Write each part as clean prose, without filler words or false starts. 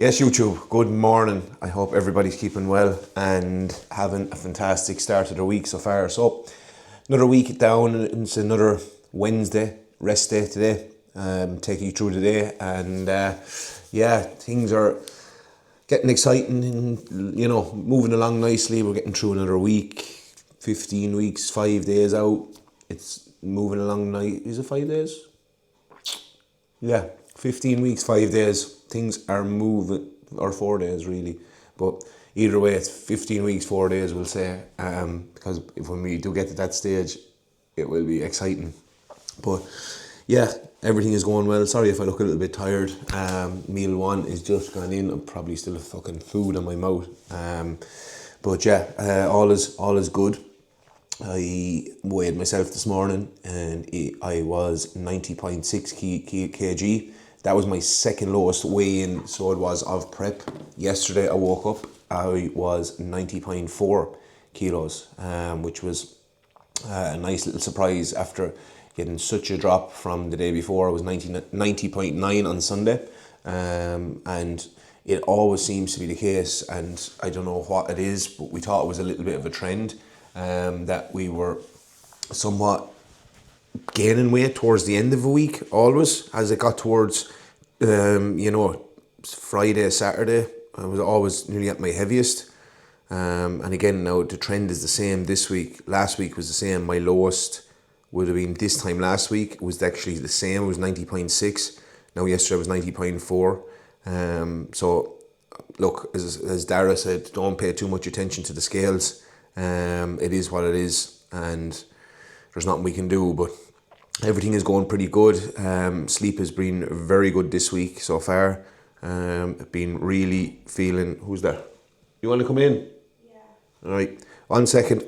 Yes, YouTube, good morning. I hope everybody's keeping well and having a fantastic start of the week so far. So, another week down, it's another Wednesday, rest day today. Taking you through the day, and things are getting exciting and, moving along nicely. We're getting through another week, 15 weeks, 5 days out. It's moving along nice. Is it 5 days? Yeah, 15 weeks, 5 days. Things are moving, or 4 days really. But either way, it's 15 weeks, 4 days, we'll say. Because when we do get to that stage, it will be exciting. But yeah, everything is going well. Sorry if I look a little bit tired. Meal one is just gone in. I'm probably still a fucking food in my mouth. But yeah, all is good. I weighed myself this morning and I was 90.6 kg. That was my second lowest weigh-in, so it was of prep. Yesterday I woke up, I was 90.4 kilos, which was a nice little surprise after getting such a drop from the day before. I was 90.9 on Sunday, and it always seems to be the case, and I don't know what it is, but we thought it was a little bit of a trend, that we were somewhat gaining weight towards the end of the week, always. As it got towards, Friday, Saturday, I was always nearly at my heaviest. And again, now the trend is the same this week. Last week was the same. My lowest would have been this time last week. It was actually the same. It was 90.6. Now yesterday was 90.4. So look, as Dara said, don't pay too much attention to the scales. It is what it is, and there's nothing we can do, but everything is going pretty good. Sleep has been very good this week so far. I've been really feeling... Who's there? You want to come in? Yeah. All right. 1 second.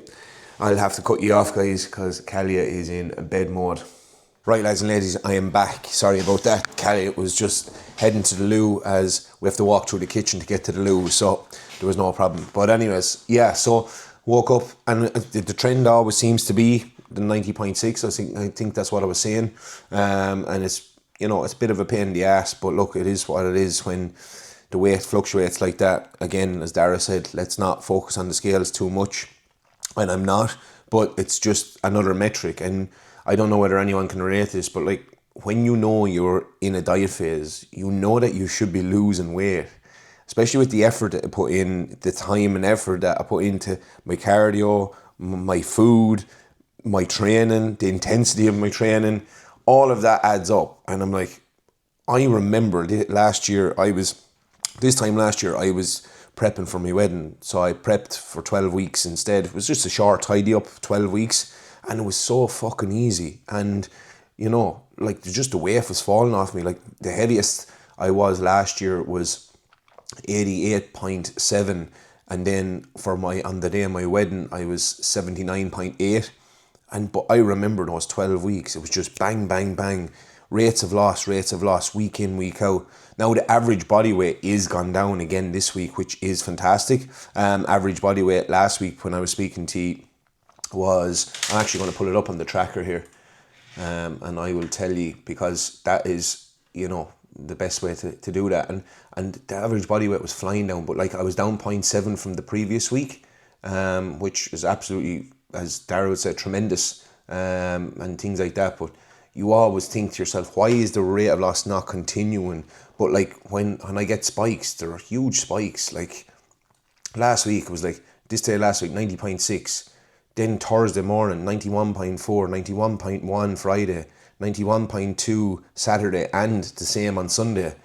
I'll have to cut you off, guys, because Kalia is in bed mode. Right, lads and ladies, I am back. Sorry about that. Kalia was just heading to the loo, as we have to walk through the kitchen to get to the loo, so there was no problem. But anyways, yeah, so woke up, and the trend always seems to be the 90.6. I think that's what I was saying. And it's, it's a bit of a pain in the ass, but look, it is what it is when the weight fluctuates like that. Again, as Dara said, let's not focus on the scales too much. And I'm not, but it's just another metric. And I don't know whether anyone can relate to this, but like, when you're in a diet phase, you know that you should be losing weight, especially with the effort that I put in, the time and effort that I put into my cardio, my food, my training, the intensity of my training. All of that adds up. And I'm like, I remember this time last year, I was prepping for my wedding. So I prepped for 12 weeks instead. It was just a short tidy up 12 weeks. And it was so fucking easy. And, just the weight was falling off me. Like, the heaviest I was last year was 88.7. And then on the day of my wedding, I was 79.8. But I remember those 12 weeks. It was just bang, bang, bang. Rates of loss, week in, week out. Now the average body weight is gone down again this week, which is fantastic. Average body weight last week when I was speaking to you was, I'm actually going to pull it up on the tracker here, and I will tell you, because that is, the best way to do that. And the average body weight was flying down, but like, I was down 0.7 from the previous week, which is absolutely, as Darryl said, tremendous, and things like that. But you always think to yourself, why is the rate of loss not continuing? But like, when I get spikes, there are huge spikes. Like last week, it was like, this day last week, 90.6. Then Thursday morning, 91.4, 91.1 Friday, 91.2 Saturday, and the same on Sunday.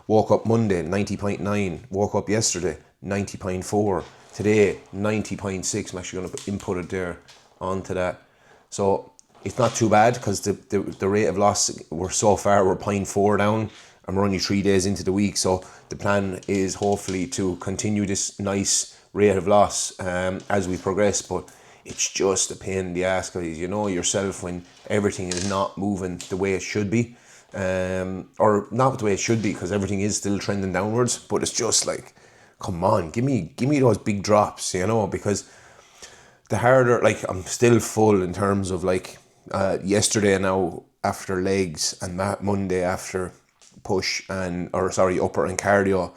Woke up Monday, 90.9. Woke up yesterday, 90.4. Today, 90.6. I'm actually going to input it there onto that. So it's not too bad, because the rate of loss, we're 0.4 down, and we're only 3 days into the week. So the plan is hopefully to continue this nice rate of loss as we progress. But it's just a pain in the ass, guys. You know yourself when everything is not moving the way it should be. Or not the way it should be, because everything is still trending downwards. But it's just like, come on, give me those big drops, because the harder, like, I'm still full in terms of like yesterday now after legs, and that Monday after push upper and cardio.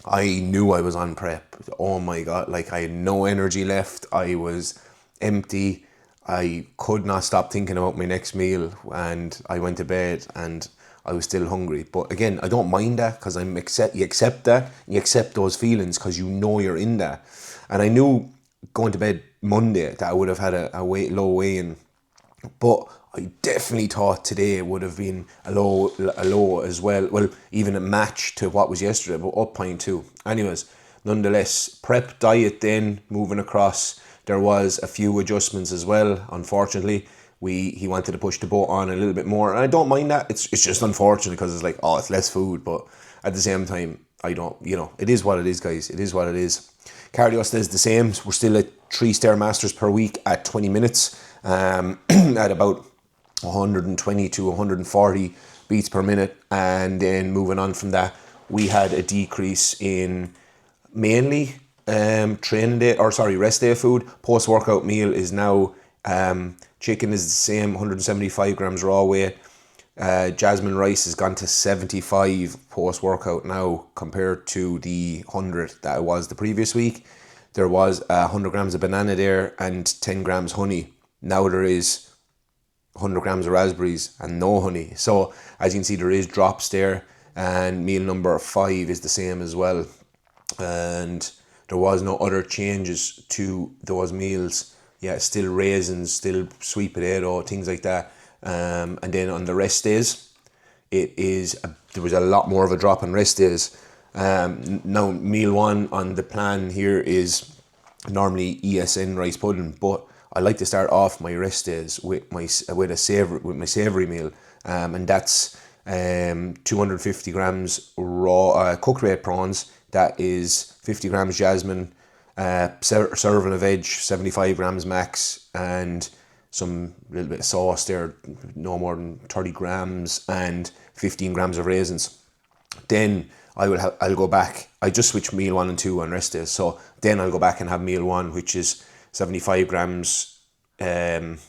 I knew I was on prep. Oh my God, like I had no energy left. I was empty. I could not stop thinking about my next meal, and I went to bed and I was still hungry. But again, I don't mind that because you accept that, you accept those feelings because you know you're in that. And I knew going to bed Monday that I would have had a low weigh-in, but I definitely thought today would have been a low as well. Well, even a match to what was yesterday, but up 0.2. Anyways, nonetheless, prep diet then, moving across. There was a few adjustments as well, unfortunately. He wanted to push the boat on a little bit more, and I don't mind that. It's just unfortunate because it's like, oh, it's less food, but at the same time, I don't, it is what it is, guys. It is what it is. Cardio stays the same. We're still at 3 StairMasters per week at 20 minutes, at about 120 to 140 beats per minute. And then moving on from that, we had a decrease in mainly rest day food. Post-workout meal is now chicken is the same, 175 grams raw weight. Jasmine rice has gone to 75 post-workout now compared to the 100 that it was the previous week. There was 100 grams of banana there and 10 grams honey. Now there is 100 grams of raspberries and no honey. So as you can see, there is drops there, and meal number 5 is the same as well. And there was no other changes to those meals. Yeah, still raisins, still sweet potato, things like that. And then on the rest days, there was a lot more of a drop on rest days. Now meal 1 on the plan here is normally ESN rice pudding, but I like to start off my rest days with my savoury meal, and that's 250 grams raw cooked red prawns. That is 50 grams jasmine, serving of veg, 75 grams max, and some little bit of sauce there, no more than 30 grams, and 15 grams of raisins. Then I'll go back. I just switch meal 1 and 2 on rest days, so then I'll go back and have meal 1, which is 75 grams cream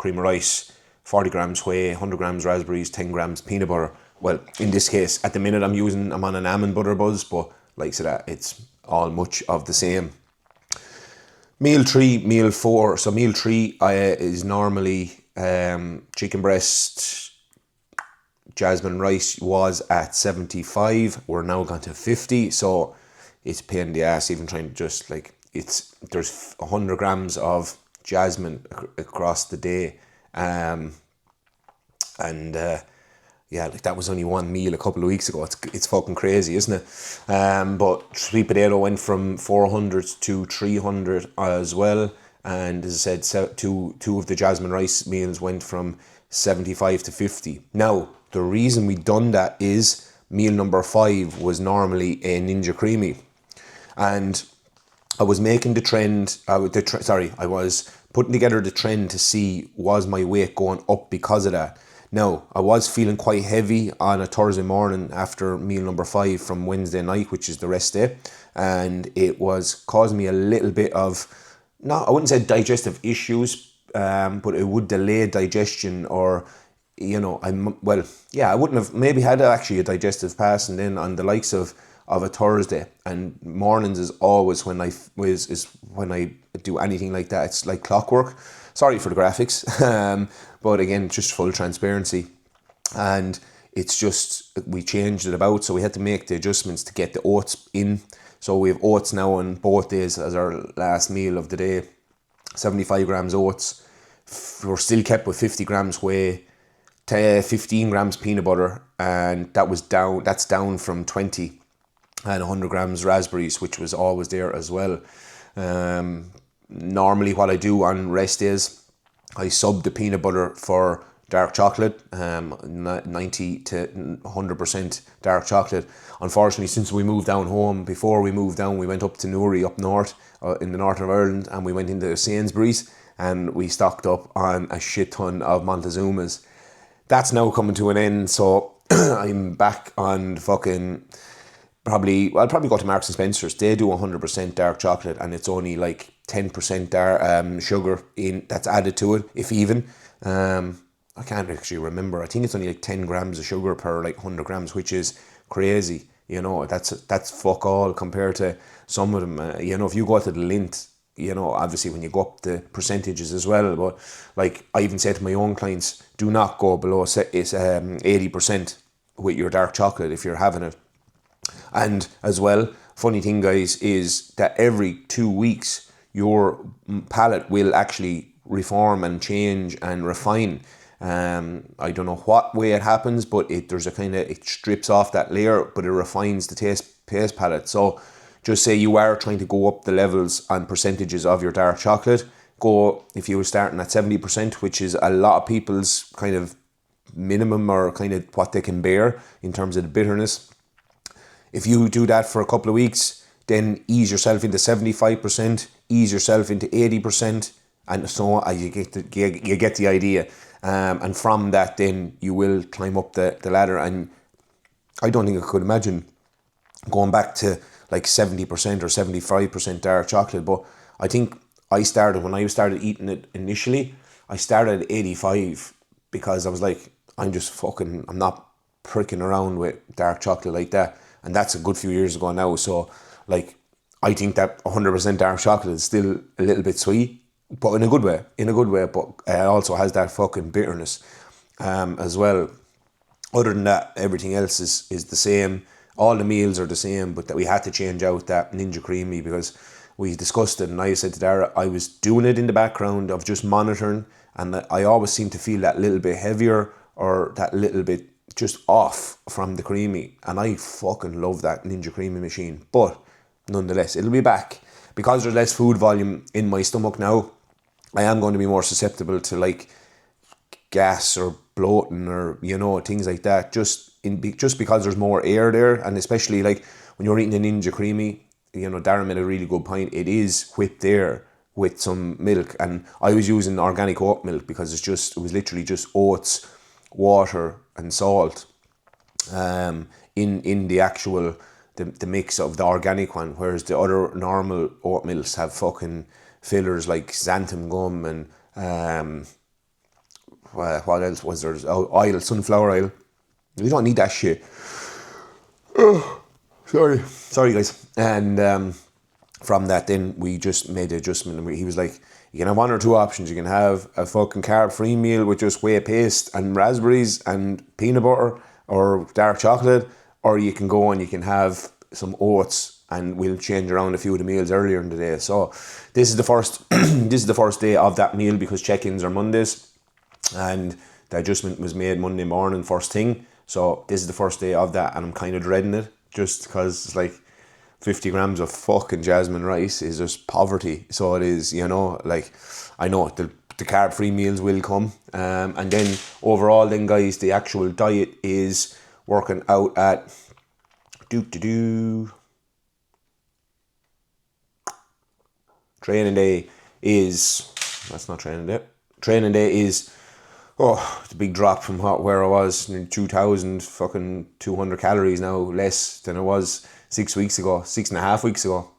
of rice, 40 grams whey, 100 grams raspberries, 10 grams peanut butter. Well, in this case, at the minute I'm on an almond butter buzz, but like I said, it's all much of the same. Meal 3, meal 4. So meal 3 is normally chicken breast, jasmine rice was at 75. We're now gone to 50. So it's a pain in the ass even trying to just there's 100 grams of jasmine across the day. That was only one meal a couple of weeks ago. It's fucking crazy, isn't it? But sweet potato went from 400 to 300 as well. And as I said, two of the jasmine rice meals went from 75 to 50. Now, the reason we done that is meal number 5 was normally a Ninja Creamy. And I was making the trend, I was putting together the trend to see was my weight going up because of that. Now, I was feeling quite heavy on a Thursday morning after meal number 5 from Wednesday night, which is the rest day. And it was causing me a little bit of, I wouldn't say digestive issues, but it would delay digestion, or, I wouldn't have maybe had actually a digestive pass, and then on the likes of a Thursday, and mornings is always when I do anything like that. It's like clockwork. Sorry for the graphics, but again, just full transparency. And it's just, we changed it about, so we had to make the adjustments to get the oats in. So we have oats now on both days as our last meal of the day. 75 grams oats. We're still kept with 50 grams whey, 15 grams peanut butter, and that's down from 20. And 100 grams raspberries, which was always there as well. Normally what I do on rest days, I sub the peanut butter for dark chocolate, 90 to 100% dark chocolate. Unfortunately, since we moved down home, before we moved down, we went up to Newry up north, in the north of Ireland, and we went into Sainsbury's and we stocked up on a shit ton of Montezuma's. That's now coming to an end, so I'm back on I'll probably go to Marks and Spencer's. They do 100% dark chocolate, and it's only like 10% sugar that's added to it, if even. I can't actually remember. I think it's only like 10 grams of sugar per like 100 grams, which is crazy. You know, that's fuck all compared to some of them. You know, if you go to the Lint, you know, obviously when you go up the percentages as well, but like I even say to my own clients, do not go below 80% with your dark chocolate if you're having it. And as well, funny thing, guys, is that every 2 weeks your palate will actually reform and change and refine. I don't know what way it happens, but there's a kind of, it strips off that layer, but it refines the taste palette. So just say you are trying to go up the levels and percentages of your dark chocolate. Go, if you were starting at 70%, which is a lot of people's kind of minimum or kind of what they can bear in terms of the bitterness. If you do that for a couple of weeks, then ease yourself into 75%, ease yourself into 80%, and so on. You get the idea. And from that, then you will climb up the ladder. And I don't think I could imagine going back to like 70% or 75% dark chocolate. But I think when I started eating it initially, I started at 85 because I was like, I'm not pricking around with dark chocolate like that. And that's a good few years ago now. So like, I think that 100% dark chocolate is still a little bit sweet, but in a good way, but it also has that fucking bitterness as well. Other than that, everything else is the same. All the meals are the same, but that we had to change out that Ninja Creamy because we discussed it, and I said to Dara, I was doing it in the background of just monitoring, and I always seem to feel that little bit heavier or that little bit just off from the creamy, and I fucking love that Ninja Creamy machine. But nonetheless, it'll be back because there's less food volume in my stomach now. I am going to be more susceptible to like gas or bloating or, you know, things like that, just because there's more air there. And especially like when you're eating a Ninja Creamy, you know, Darren made a really good point. It is whipped there with some milk, and I was using organic oat milk because it was literally just oats, water and salt in the actual the mix of the organic one, whereas the other normal oat milks have fucking fillers like xanthan gum and what else was there? Oil, sunflower oil. We don't need that shit. Oh, sorry guys. And from that, then we just made the adjustment, and he was like, you can have one or two options. You can have a fucking carb-free meal with just whey paste and raspberries and peanut butter or dark chocolate, or you can go and you can have some oats, and we'll change around a few of the meals earlier in the day. So this is the first this is the first day of that meal because check-ins are Mondays, and the adjustment was made Monday morning first thing. So this is the first day of that, and I'm kind of dreading it just because it's like 50 grams of fucking jasmine rice is just poverty. So it is, you know, like, I know the carb-free meals will come. And then overall then, guys, the actual diet is working out at training day is, that's not training day. Training day is, it's a big drop from where I was, 2,200 calories now, less than it was 6.5 weeks ago.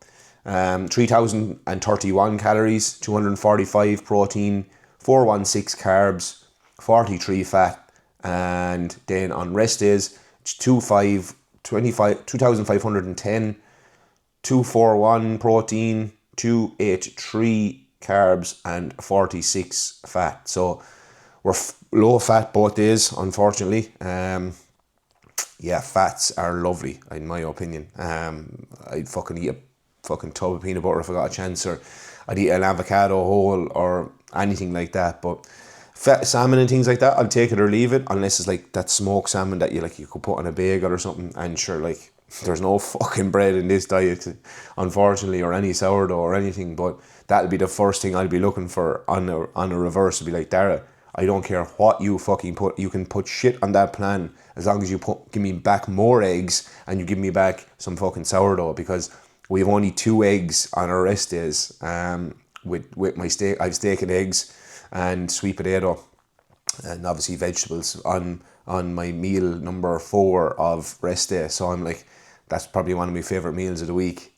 3,031 calories, 245 protein, 416 carbs, 43 fat, and then on rest days, it's 2,510, 241 protein, 283 carbs, and 46 fat. So we're low fat both days, unfortunately. Yeah, fats are lovely, in my opinion. I'd fucking eat a fucking tub of peanut butter if I got a chance, or I'd eat an avocado whole or anything like that. But fat salmon and things like that, I'll take it or leave it, unless it's like that smoked salmon that you could put on a bagel or something. And sure, like, there's no fucking bread in this diet, unfortunately, or any sourdough or anything. But that'll be the first thing I'll be looking for on a reverse. It'll be like, Dara, I don't care what you fucking put. You can put shit on that plan as long as you give me back more eggs and you give me back some fucking sourdough, because we have only 2 eggs on our rest days. With my steak, I have steak and eggs and sweet potato, and obviously vegetables on my meal number 4 of rest day. So I'm like, that's probably one of my favourite meals of the week.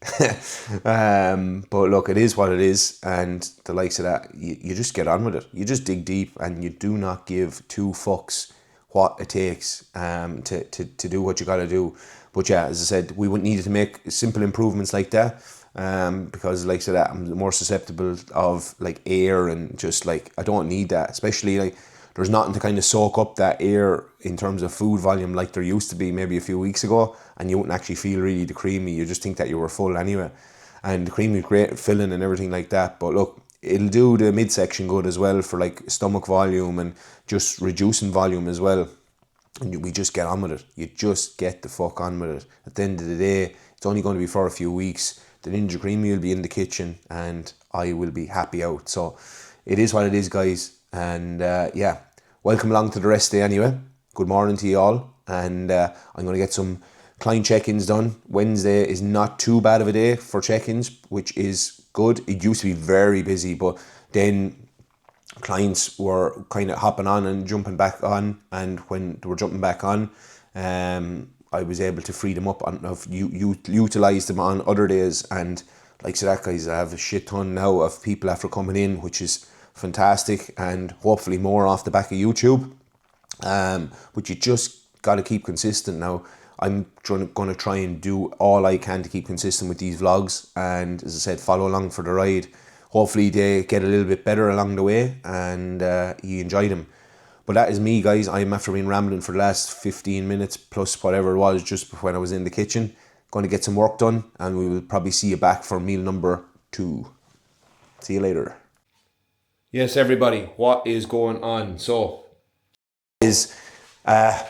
But look, it is what it is, and the likes of that, you just get on with it. You just dig deep, and you do not give 2 fucks what it takes to do what you got to do. But yeah, as I said, we would need to make simple improvements like that. Because like I said, I'm more susceptible of like air, and just like I don't need that, especially like there's nothing to kind of soak up that air in terms of food volume like there used to be maybe a few weeks ago, and you wouldn't actually feel really the creamy. You just think that you were full anyway, and the creamy is great at filling and everything like that. But look, it'll do the midsection good as well for like stomach volume and just reducing volume as well. And we just get on with it. You just get the fuck on with it. At the end of the day, it's only going to be for a few weeks. The Ninja Creamy will be in the kitchen and I will be happy out. So it is what it is, guys. And yeah, welcome along to the rest day anyway. Good morning to you all. And I'm going to get some client check-ins done. Wednesday is not too bad of a day for check-ins, which is good. It used to be very busy, but then clients were kind of hopping on and jumping back on, and when they were jumping back on, I was able to free them up and utilize them on other days. And like I said, guys, I have a shit ton now of people after coming in, which is fantastic, and hopefully more off the back of YouTube. But you just got to keep consistent now. I'm going to try and do all I can to keep consistent with these vlogs, and as I said, follow along for the ride. Hopefully they get a little bit better along the way, and you enjoy them. But that is me, guys. I'm after being rambling for the last 15 minutes plus whatever it was just when I was in the kitchen. Going to get some work done, and we will probably see you back for meal number 2. See you later. Yes, everybody, what is going on? So, is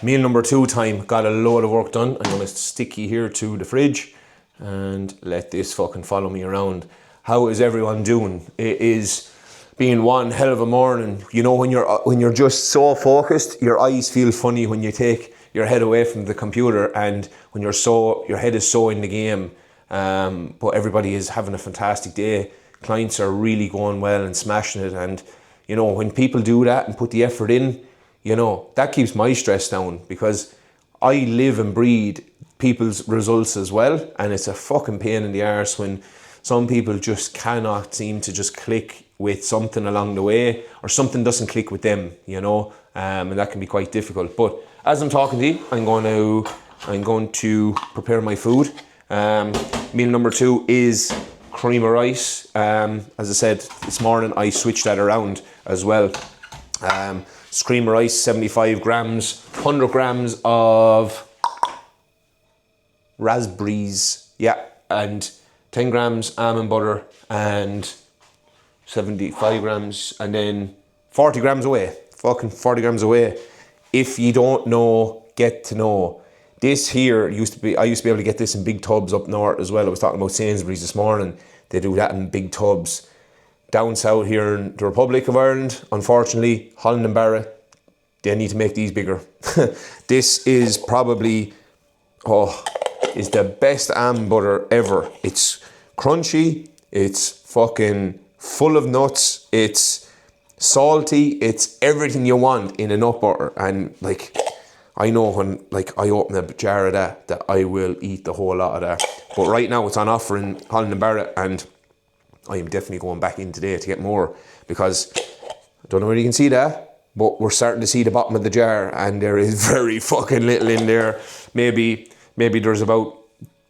meal number 2 time. Got a load of work done. I'm going to stick you here to the fridge and let this fucking follow me around. How is everyone doing? It is been one hell of a morning. You know, when you're just so focused, your eyes feel funny when you take your head away from the computer, and when your head is so in the game. But everybody is having a fantastic day. Clients are really going well and smashing it. And you know, when people do that and put the effort in, you know, that keeps my stress down, because I live and breathe people's results as well. And it's a fucking pain in the arse when some people just cannot seem to just click with something along the way, or something doesn't click with them, you know, and that can be quite difficult. But as I'm talking to you, I'm going to prepare my food. Meal number 2 is cream of rice. As I said this morning, I switched that around as well. It's cream of rice, 75 grams, 100 grams of raspberries, yeah, and 10 grams almond butter, and 75 grams, and then 40 grams away. Fucking 40 grams away. If you don't know, get to know. This here I used to be able to get this in big tubs up north as well. I was talking about Sainsbury's this morning. They do that in big tubs. Down south here in the Republic of Ireland, unfortunately, Holland and Barrett, they need to make these bigger. This is probably, is the best almond butter ever. It's crunchy, it's fucking full of nuts, it's salty, it's everything you want in a nut butter. And like, I know when like I open a jar of that I will eat the whole lot of that. But right now it's on offer in Holland and Barrett, and I am definitely going back in today to get more, because I don't know whether you can see that, but we're starting to see the bottom of the jar, and there is very fucking little in there. Maybe there's about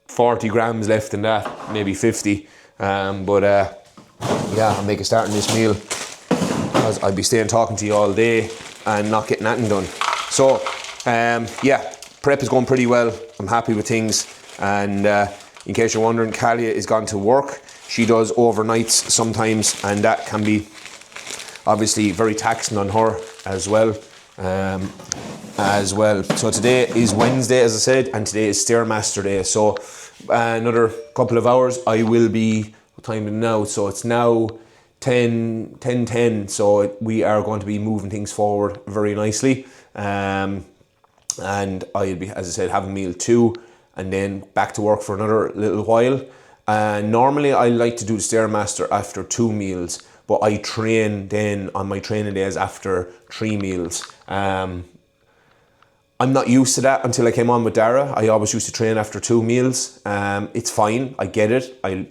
40 grams left in that, maybe 50. Yeah, I'll make a start on this meal, because I'll be staying talking to you all day and not getting anything done. So, yeah, prep is going pretty well. I'm happy with things. And in case you're wondering, Kalia is gone to work. She does overnights sometimes, and that can be obviously very taxing on her as well. So today is Wednesday, as I said, and today is StairMaster day. So another couple of hours I will be, what time is it now? So it's now 10:10. So we are going to be moving things forward very nicely. And I'll be, as I said, having meal 2 and then back to work for another little while. Normally I like to do the StairMaster after 2 meals, but I train then on my training days after 3 meals. I'm not used to that until I came on with Dara. I always used to train after 2 meals. It's fine, I get it. I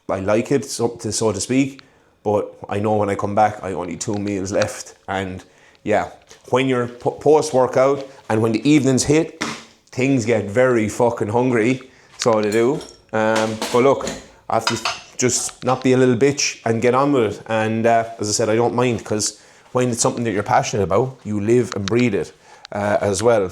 like it, so to speak. But I know when I come back, I only 2 meals left. And yeah, when you're post-workout and when the evenings hit, things get very fucking hungry, so they do. But look, I have to just not be a little bitch and get on with it. And as I said, I don't mind, because when it's something that you're passionate about, you live and breathe it as well.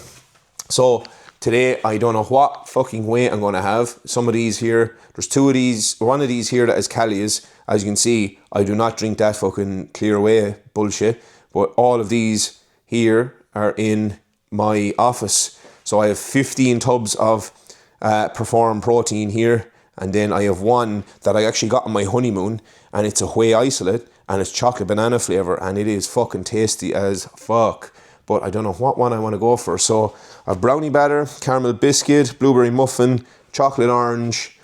So today, I don't know what fucking weight I'm going to have. Some of these here, there's two of these, one of these here that is Cali's. As you can see, I do not drink that fucking clear whey bullshit. But all of these here are in my office. So I have 15 tubs of Perform protein here. And then I have one that I actually got on my honeymoon. And it's a whey isolate. And it's chocolate banana flavour. And it is fucking tasty as fuck. But I don't know what one I want to go for. So I have brownie batter, caramel biscuit, blueberry muffin, chocolate orange,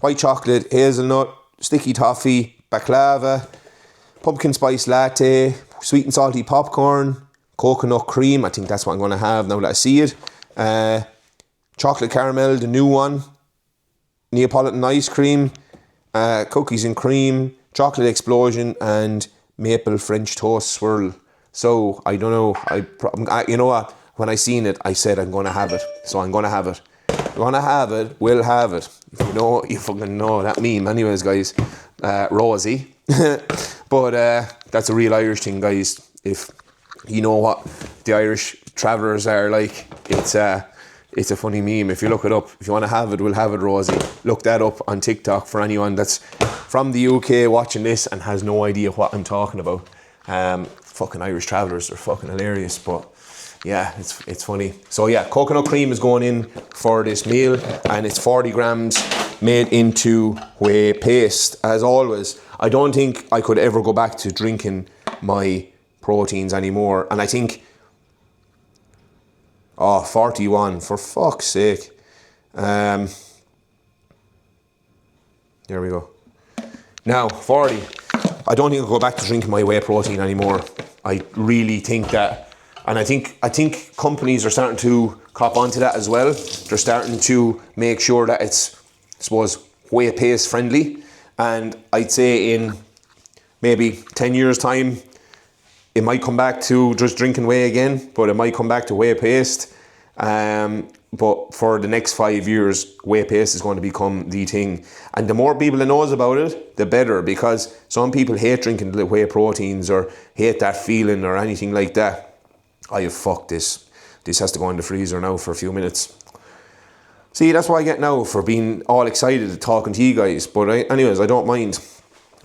white chocolate, hazelnut, sticky toffee, baklava, pumpkin spice latte, sweet and salty popcorn, coconut cream. I think that's what I'm going to have now that I see it. Chocolate caramel, the new one. Neapolitan ice cream, cookies and cream, chocolate explosion, and maple French toast swirl. So I don't know. You know what? When I seen it, I said I'm going to have it. So I'm going to have it. I'm going to have it. We'll have it. If you know, you fucking know that meme. Anyways, guys, Rosie. But that's a real Irish thing, guys. If you know what the Irish travellers are like, it's a funny meme. If you look it up, if you want to have it, we'll have it, Rosie. Look that up on TikTok for anyone that's from the UK watching this and has no idea what I'm talking about. Fucking Irish travellers are fucking hilarious, but yeah, it's funny. So yeah, coconut cream is going in for this meal, and it's 40 grams made into whey paste. As always, I don't think I could ever go back to drinking my proteins anymore. And I think, 41, for fuck's sake. There we go. Now, 40. I don't think I'll go back to drinking my whey protein anymore. I really think that, and I think companies are starting to cop onto that as well. They're starting to make sure that it's, I suppose, whey paste friendly. And I'd say in maybe 10 years time, it might come back to just drinking whey again, but it might come back to whey paste. But for the next 5 years, whey paste is going to become the thing. And the more people that knows about it, the better, because some people hate drinking the whey proteins or hate that feeling or anything like that. I have fucked this. This has to go in the freezer now for a few minutes. See, that's what I get now for being all excited talking to you guys. But anyways, I don't mind.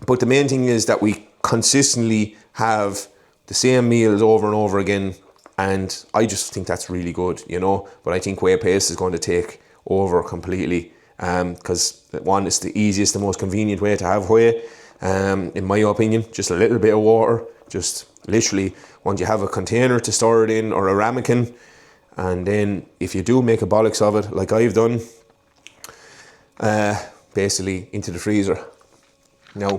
But the main thing is that we consistently have the same meals over and over again. And I just think that's really good, you know. But I think whey paste is going to take over completely. Because one, it's the easiest, the most convenient way to have whey. In my opinion, just a little bit of water. Just literally, once you have a container to store it in or a ramekin. And then if you do make a bollocks of it, like I've done, basically into the freezer. Now,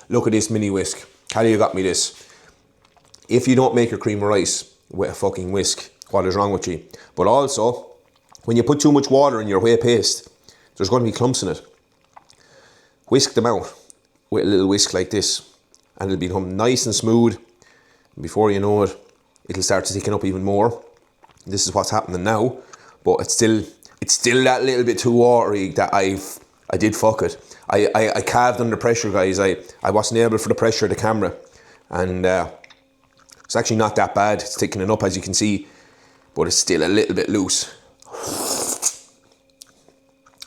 look at this mini whisk. Callie got me this. If you don't make your cream of rice with a fucking whisk, what is wrong with you? But also, when you put too much water in your whey paste, there's going to be clumps in it. Whisk them out with a little whisk like this, and it'll become nice and smooth. And before you know it, it'll start to thicken up even more. This is what's happening now, but it's still that little bit too watery that I did fuck it. I calved under pressure, guys. I wasn't able for the pressure of the camera, and it's actually not that bad. It's thickening up, as you can see, but it's still a little bit loose.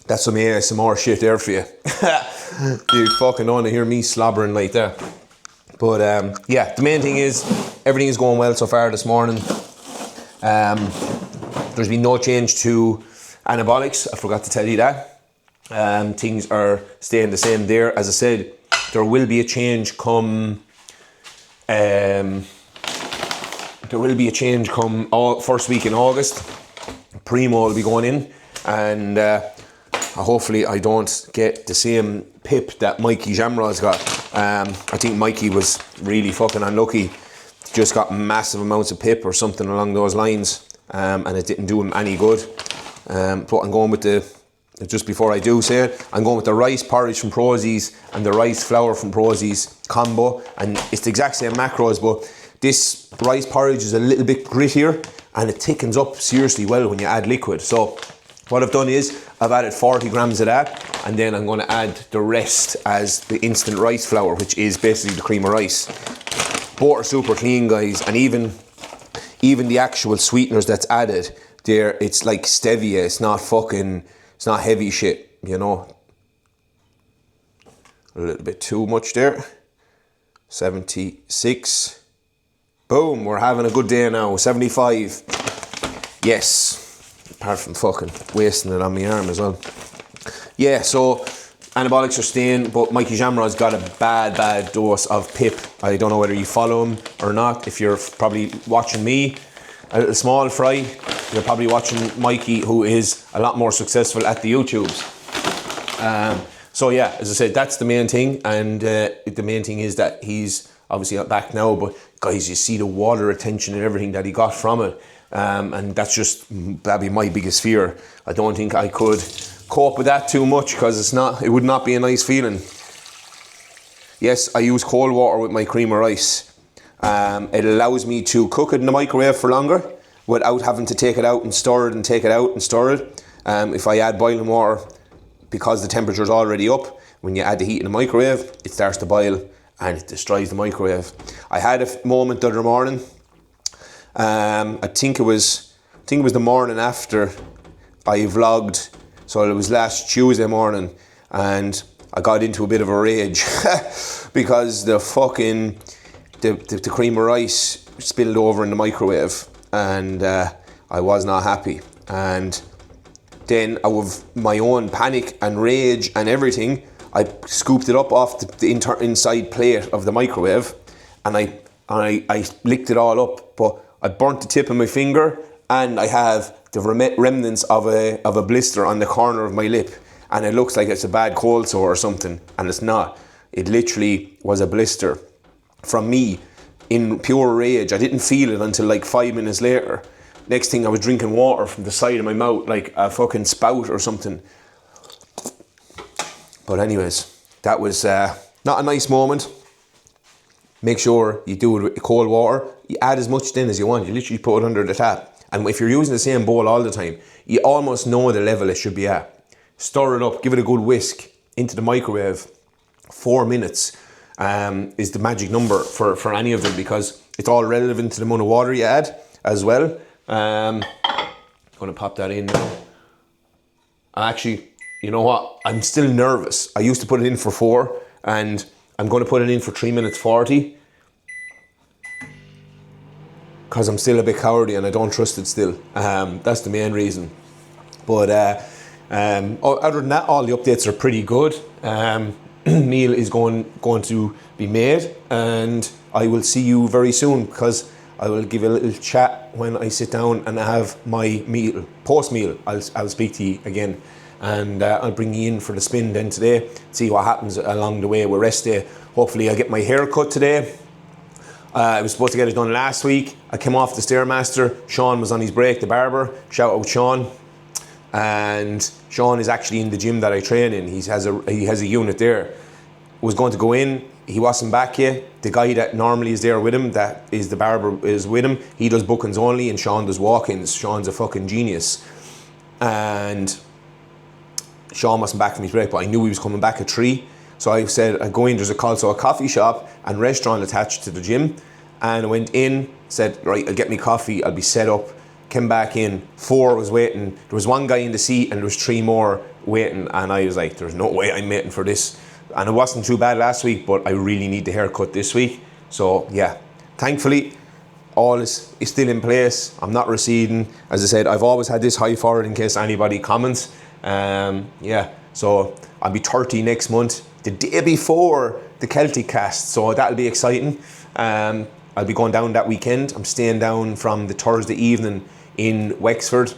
That's some ASMR shit there for you. You fucking don't want to hear me slobbering like that. But yeah, the main thing is everything is going well so far this morning. There's been no change to anabolics. I forgot to tell you that. Things are staying the same there. As I said, there will be a change come first week in August. Primo will be going in, and hopefully I don't get the same pip that Mikey Jamral's got. I think Mikey was really fucking unlucky. Just got massive amounts of pip or something along those lines, and it didn't do him any good. But I'm going with just before I do say it, I'm going with the rice porridge from Prozis and the rice flour from Prozis combo, and it's the exact same macros, but this rice porridge is a little bit grittier and it thickens up seriously well when you add liquid. So what I've done is I've added 40 grams of that, and then I'm going to add the rest as the instant rice flour, which is basically the cream of rice. Both are super clean, guys, and even the actual sweeteners that's added there, it's like stevia. It's not heavy shit, you know. A little bit too much there. 76. Boom, we're having a good day now. 75. Yes. Apart from fucking wasting it on my arm as well. Yeah, so anabolics are staying, but Mikey Jamrow's got a bad dose of pip. I don't know whether you follow him or not. If you're probably watching me, a little small fry, you're probably watching Mikey, who is a lot more successful at the YouTubes. So yeah, as I said, that's the main thing, and the main thing is that he's obviously not back now, but guys, you see the water retention and everything that he got from it, and that'd be my biggest fear. I don't think I could cope with that too much, because it would not be a nice feeling. Yes, I use cold water with my cream of rice. It allows me to cook it in the microwave for longer without having to take it out and stir it and take it out and stir it. If I add boiling water, because the temperature is already up, when you add the heat in the microwave, it starts to boil and it destroys the microwave. I had a moment the other morning. I think it was the morning after I vlogged, so it was last Tuesday morning, and I got into a bit of a rage because the cream of rice spilled over in the microwave, and I was not happy. And then, out of my own panic and rage and everything, I scooped it up off the inside plate of the microwave, and I licked it all up. But I burnt the tip of my finger, and I have the remnants of a blister on the corner of my lip, and it looks like it's a bad cold sore or something, and it's not. It literally was a blister from me in pure rage. I didn't feel it until like 5 minutes later. Next thing, I was drinking water from the side of my mouth like a fucking spout or something. But anyways, that was not a nice moment. Make sure you do it with cold water. You add as much then as you want. You literally put it under the tap. And if you're using the same bowl all the time, you almost know the level it should be at. Stir it up, give it a good whisk into the microwave. 4 minutes is the magic number for any of them, because it's all relevant to the amount of water you add as well. I'm going to pop that in now. Actually, you know what? I'm still nervous. I used to put it in for 4, and I'm going to put it in for 3 minutes 40. Because I'm still a bit cowardly and I don't trust it still. That's the main reason. But other than that, all the updates are pretty good. Meal is going to be made, and I will see you very soon, because I will give a little chat when I sit down and have my meal. Post-meal, I'll speak to you again, and I'll bring you in for the spin then today, see what happens along the way with rest day. Hopefully I'll get my hair cut today. I was supposed to get it done last week. I came off the StairMaster. Sean was on his break, the barber. Shout out Sean. And Sean is actually in the gym that I train in. He has a unit there. Was going to go in. He wasn't back yet. The guy that normally is there with him, that is the barber, is with him. He does bookings only, and Sean does walk-ins. Sean's a fucking genius. And Sean wasn't back from his break, but I knew he was coming back at 3. So I said, I go in, there's also a coffee shop and restaurant attached to the gym. And I went in, said, right, I'll get me coffee, I'll be set up. Came back in, 4 was waiting. There was 1 guy in the seat and there was 3 more waiting. And I was like, there's no way I'm waiting for this. And it wasn't too bad last week, but I really need the haircut this week. So yeah, thankfully, all is still in place. I'm not receding. As I said, I've always had this high forward in case anybody comments. Yeah, so I'll be 30 next month, the day before the Celtic cast. So that'll be exciting. I'll be going down that weekend. I'm staying down from the Thursday evening in Wexford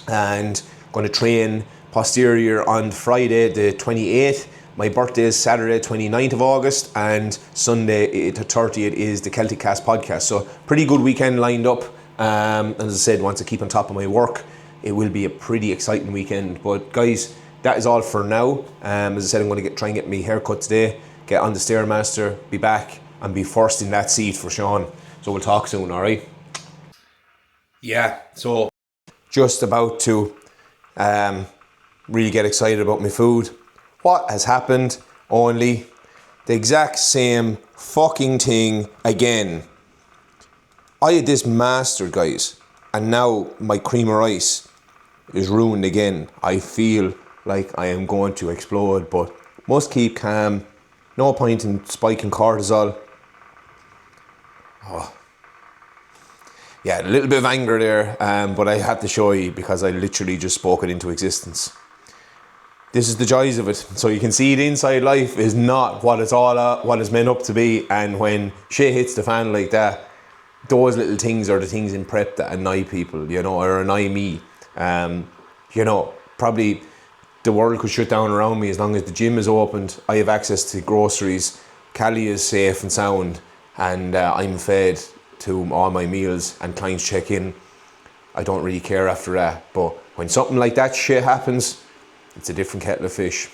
and going to train posterior on Friday the 28th. My birthday is Saturday 29th of August, and Sunday the 30th is the Celtic Cast podcast. So pretty good weekend lined up. And as I said, once I keep on top of my work, it will be a pretty exciting weekend. But guys, that is all for now. As I said, I'm going to try and get my haircut today, get on the StairMaster, be back and be first in that seat for Sean. So we'll talk soon, alright? yeah, so just about to really get excited about my food. What has happened? Only the exact same fucking thing again. I had this mastered, guys, and now my cream of rice is ruined again. I feel like I am going to explode, but must keep calm. No point in spiking cortisol. Oh. Yeah, a little bit of anger there, but I had to show you because I literally just spoke it into existence. This is the joys of it. So you can see the inside life is not what it's what it's meant up to be, and when shit hits the fan like that, those little things are the things in prep that annoy people, you know, or annoy me. You know, probably the world could shut down around me as long as the gym is opened. I have access to groceries. Cali is safe and sound, and I'm fed to all my meals, and clients check in. I don't really care after that. But when something like that shit happens, it's a different kettle of fish.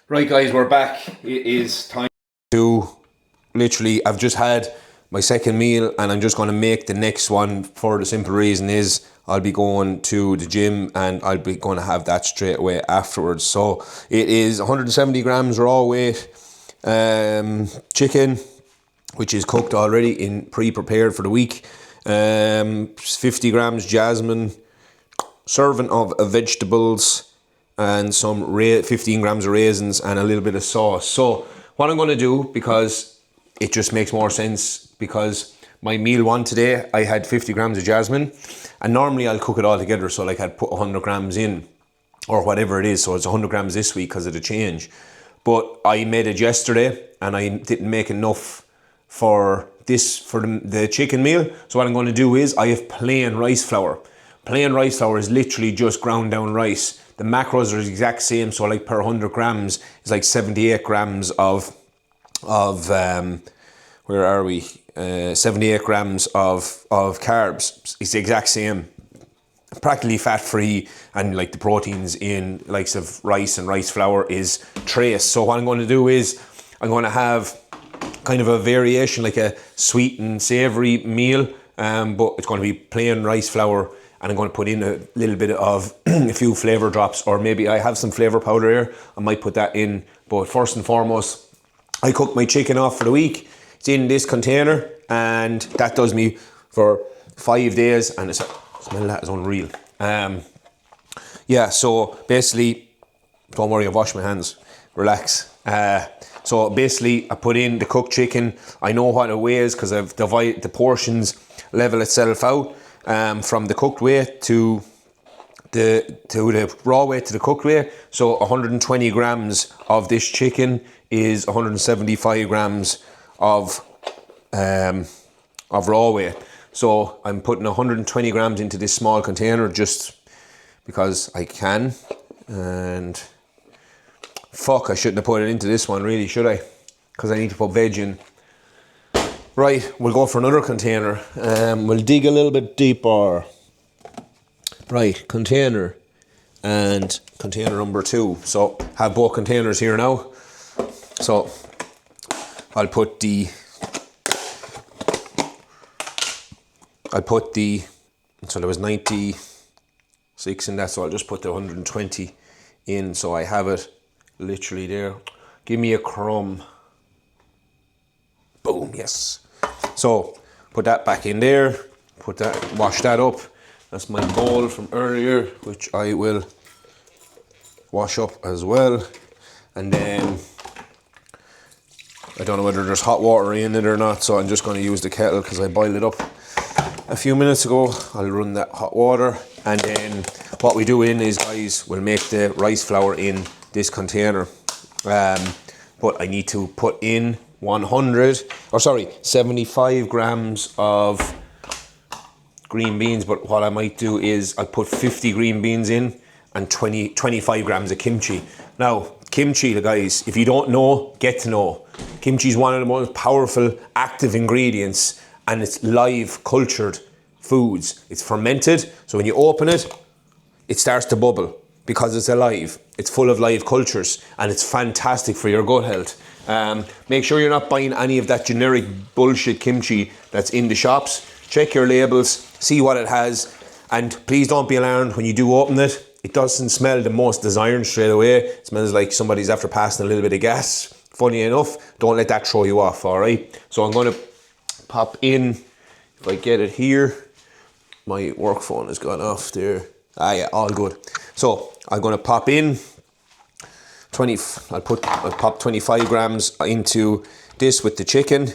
Right, guys, we're back. It is time to literally, I've just had my second meal and I'm just going to make the next one, for the simple reason is I'll be going to the gym and I'll be going to have that straight away afterwards. So it is 170 grams raw weight chicken, which is cooked already in pre-prepared for the week. 50 grams jasmine, serving of vegetables, and some 15 grams of raisins and a little bit of sauce. So what I'm going to do, because it just makes more sense, because my meal one today, I had 50 grams of jasmine, and normally I'll cook it all together. So like I'd put 100 grams in or whatever it is. So it's 100 grams this week because of the change. But I made it yesterday and I didn't make enough for this, for the chicken meal. So what I'm going to do is I have plain rice flour. Plain rice flour is literally just ground down rice. The macros are the exact same. So like per 100 grams is like 78 grams of where are we? 78 grams of carbs. It's the exact same. Practically fat free, and like the proteins in likes of rice and rice flour is trace. So what I'm going to do is I'm going to have kind of a variation, like a sweet and savory meal, but it's going to be plain rice flour, and I'm going to put in a little bit of a few flavor drops, or maybe I have some flavor powder here, I might put that in. But first and foremost, I cook my chicken off for the week. It's in this container, and that does me for 5 days, and it's smell that is unreal. Yeah, so basically, don't worry, I've washed my hands. Relax. So basically, I put in the cooked chicken. I know what it weighs because I've divided the portions, level itself out from the cooked weight to the raw weight to the cooked weight. So 120 grams of this chicken is 175 grams of raw weight. So I'm putting 120 grams into this small container just because I can. And fuck, I shouldn't have put it into this one really, should I? Because I need to put veg in. Right, we'll go for another container. We'll dig a little bit deeper. Right, container and container number 2. So have both containers here now. So I'll put so there was 96 in that, so I'll just put the 120 in, so I have it literally there. Give me a crumb. Boom, yes. So put that back in there, wash that up. That's my bowl from earlier, which I will wash up as well. And then I don't know whether there's hot water in it or not, so I'm just going to use the kettle because I boiled it up a few minutes ago. I'll run that hot water, and then what we do is, guys, we'll make the rice flour in this container. But I need to put in 75 grams of green beans. But what I might do is I'll put 50 green beans in and 25 grams of kimchi. Now, kimchi, guys, if you don't know, get to know. Kimchi is one of the most powerful active ingredients, and it's live cultured foods. It's fermented, so when you open it, it starts to bubble because it's alive. It's full of live cultures, and it's fantastic for your gut health. Make sure you're not buying any of that generic bullshit kimchi that's in the shops. Check your labels. see what it has, and please don't be alarmed when you do open it. It doesn't smell the most desiring straight away. It smells like somebody's after passing a little bit of gas. Funny enough, don't let that throw you off, all right? So I'm going to pop in, if I get it here. My work phone has gone off there. Ah yeah, all good. So I'm going to pop in I'll pop 25 grams into this with the chicken.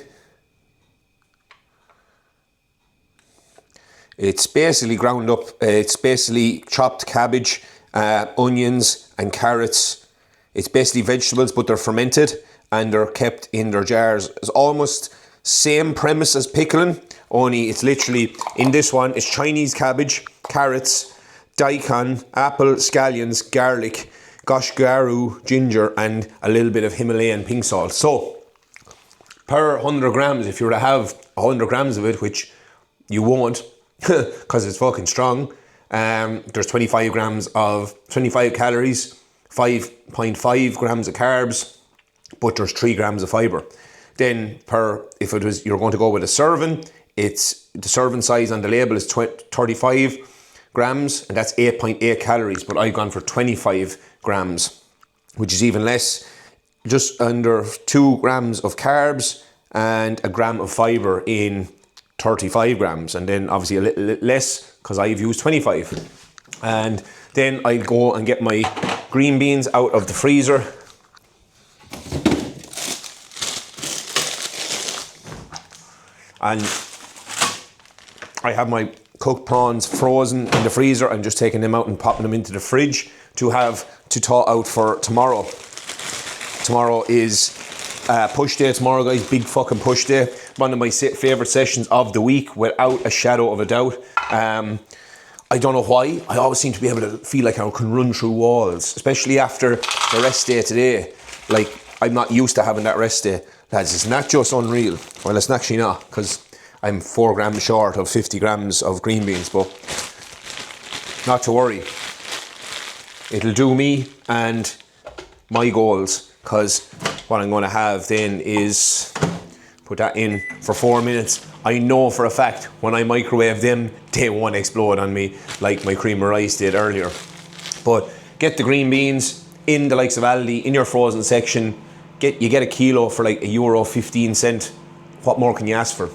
It's basically ground up, it's basically chopped cabbage, onions and carrots. It's basically vegetables, but they're fermented and they're kept in their jars. It's almost same premise as pickling, only it's literally, in this one, it's Chinese cabbage, carrots, daikon, apple, scallions, garlic, gosh garu, ginger, and a little bit of Himalayan pink salt. So, per 100 grams, if you were to have 100 grams of it, which you won't, because it's fucking strong, there's 25 calories, 5.5 grams of carbs, but there's 3 grams of fiber. Then you're going to go with a serving, the serving size on the label is 35 grams, and that's 8.8 calories, but I've gone for 25 grams, which is even less, just under 2 grams of carbs and a gram of fiber in 35 grams, and then obviously a little less because I've used 25. And then I'll go and get my green beans out of the freezer. And I have my cooked prawns frozen in the freezer. I'm just taking them out and popping them into the fridge to thaw out for tomorrow. Tomorrow is push day tomorrow, guys. Big fucking push day. One of my favourite sessions of the week, without a shadow of a doubt. I don't know why. I always seem to be able to feel like I can run through walls, especially after the rest day today. Like, I'm not used to having that rest day. Lads, it's not just unreal. Well, it's actually not, because I'm 4 grams short of 50 grams of green beans, but not to worry. It'll do me and my goals, because what I'm going to have then is put that in for 4 minutes. I know for a fact when I microwave them, they won't explode on me like my cream of rice did earlier. But get the green beans in the likes of Aldi, in your frozen section. You get a kilo for like €1.15. What more can you ask for?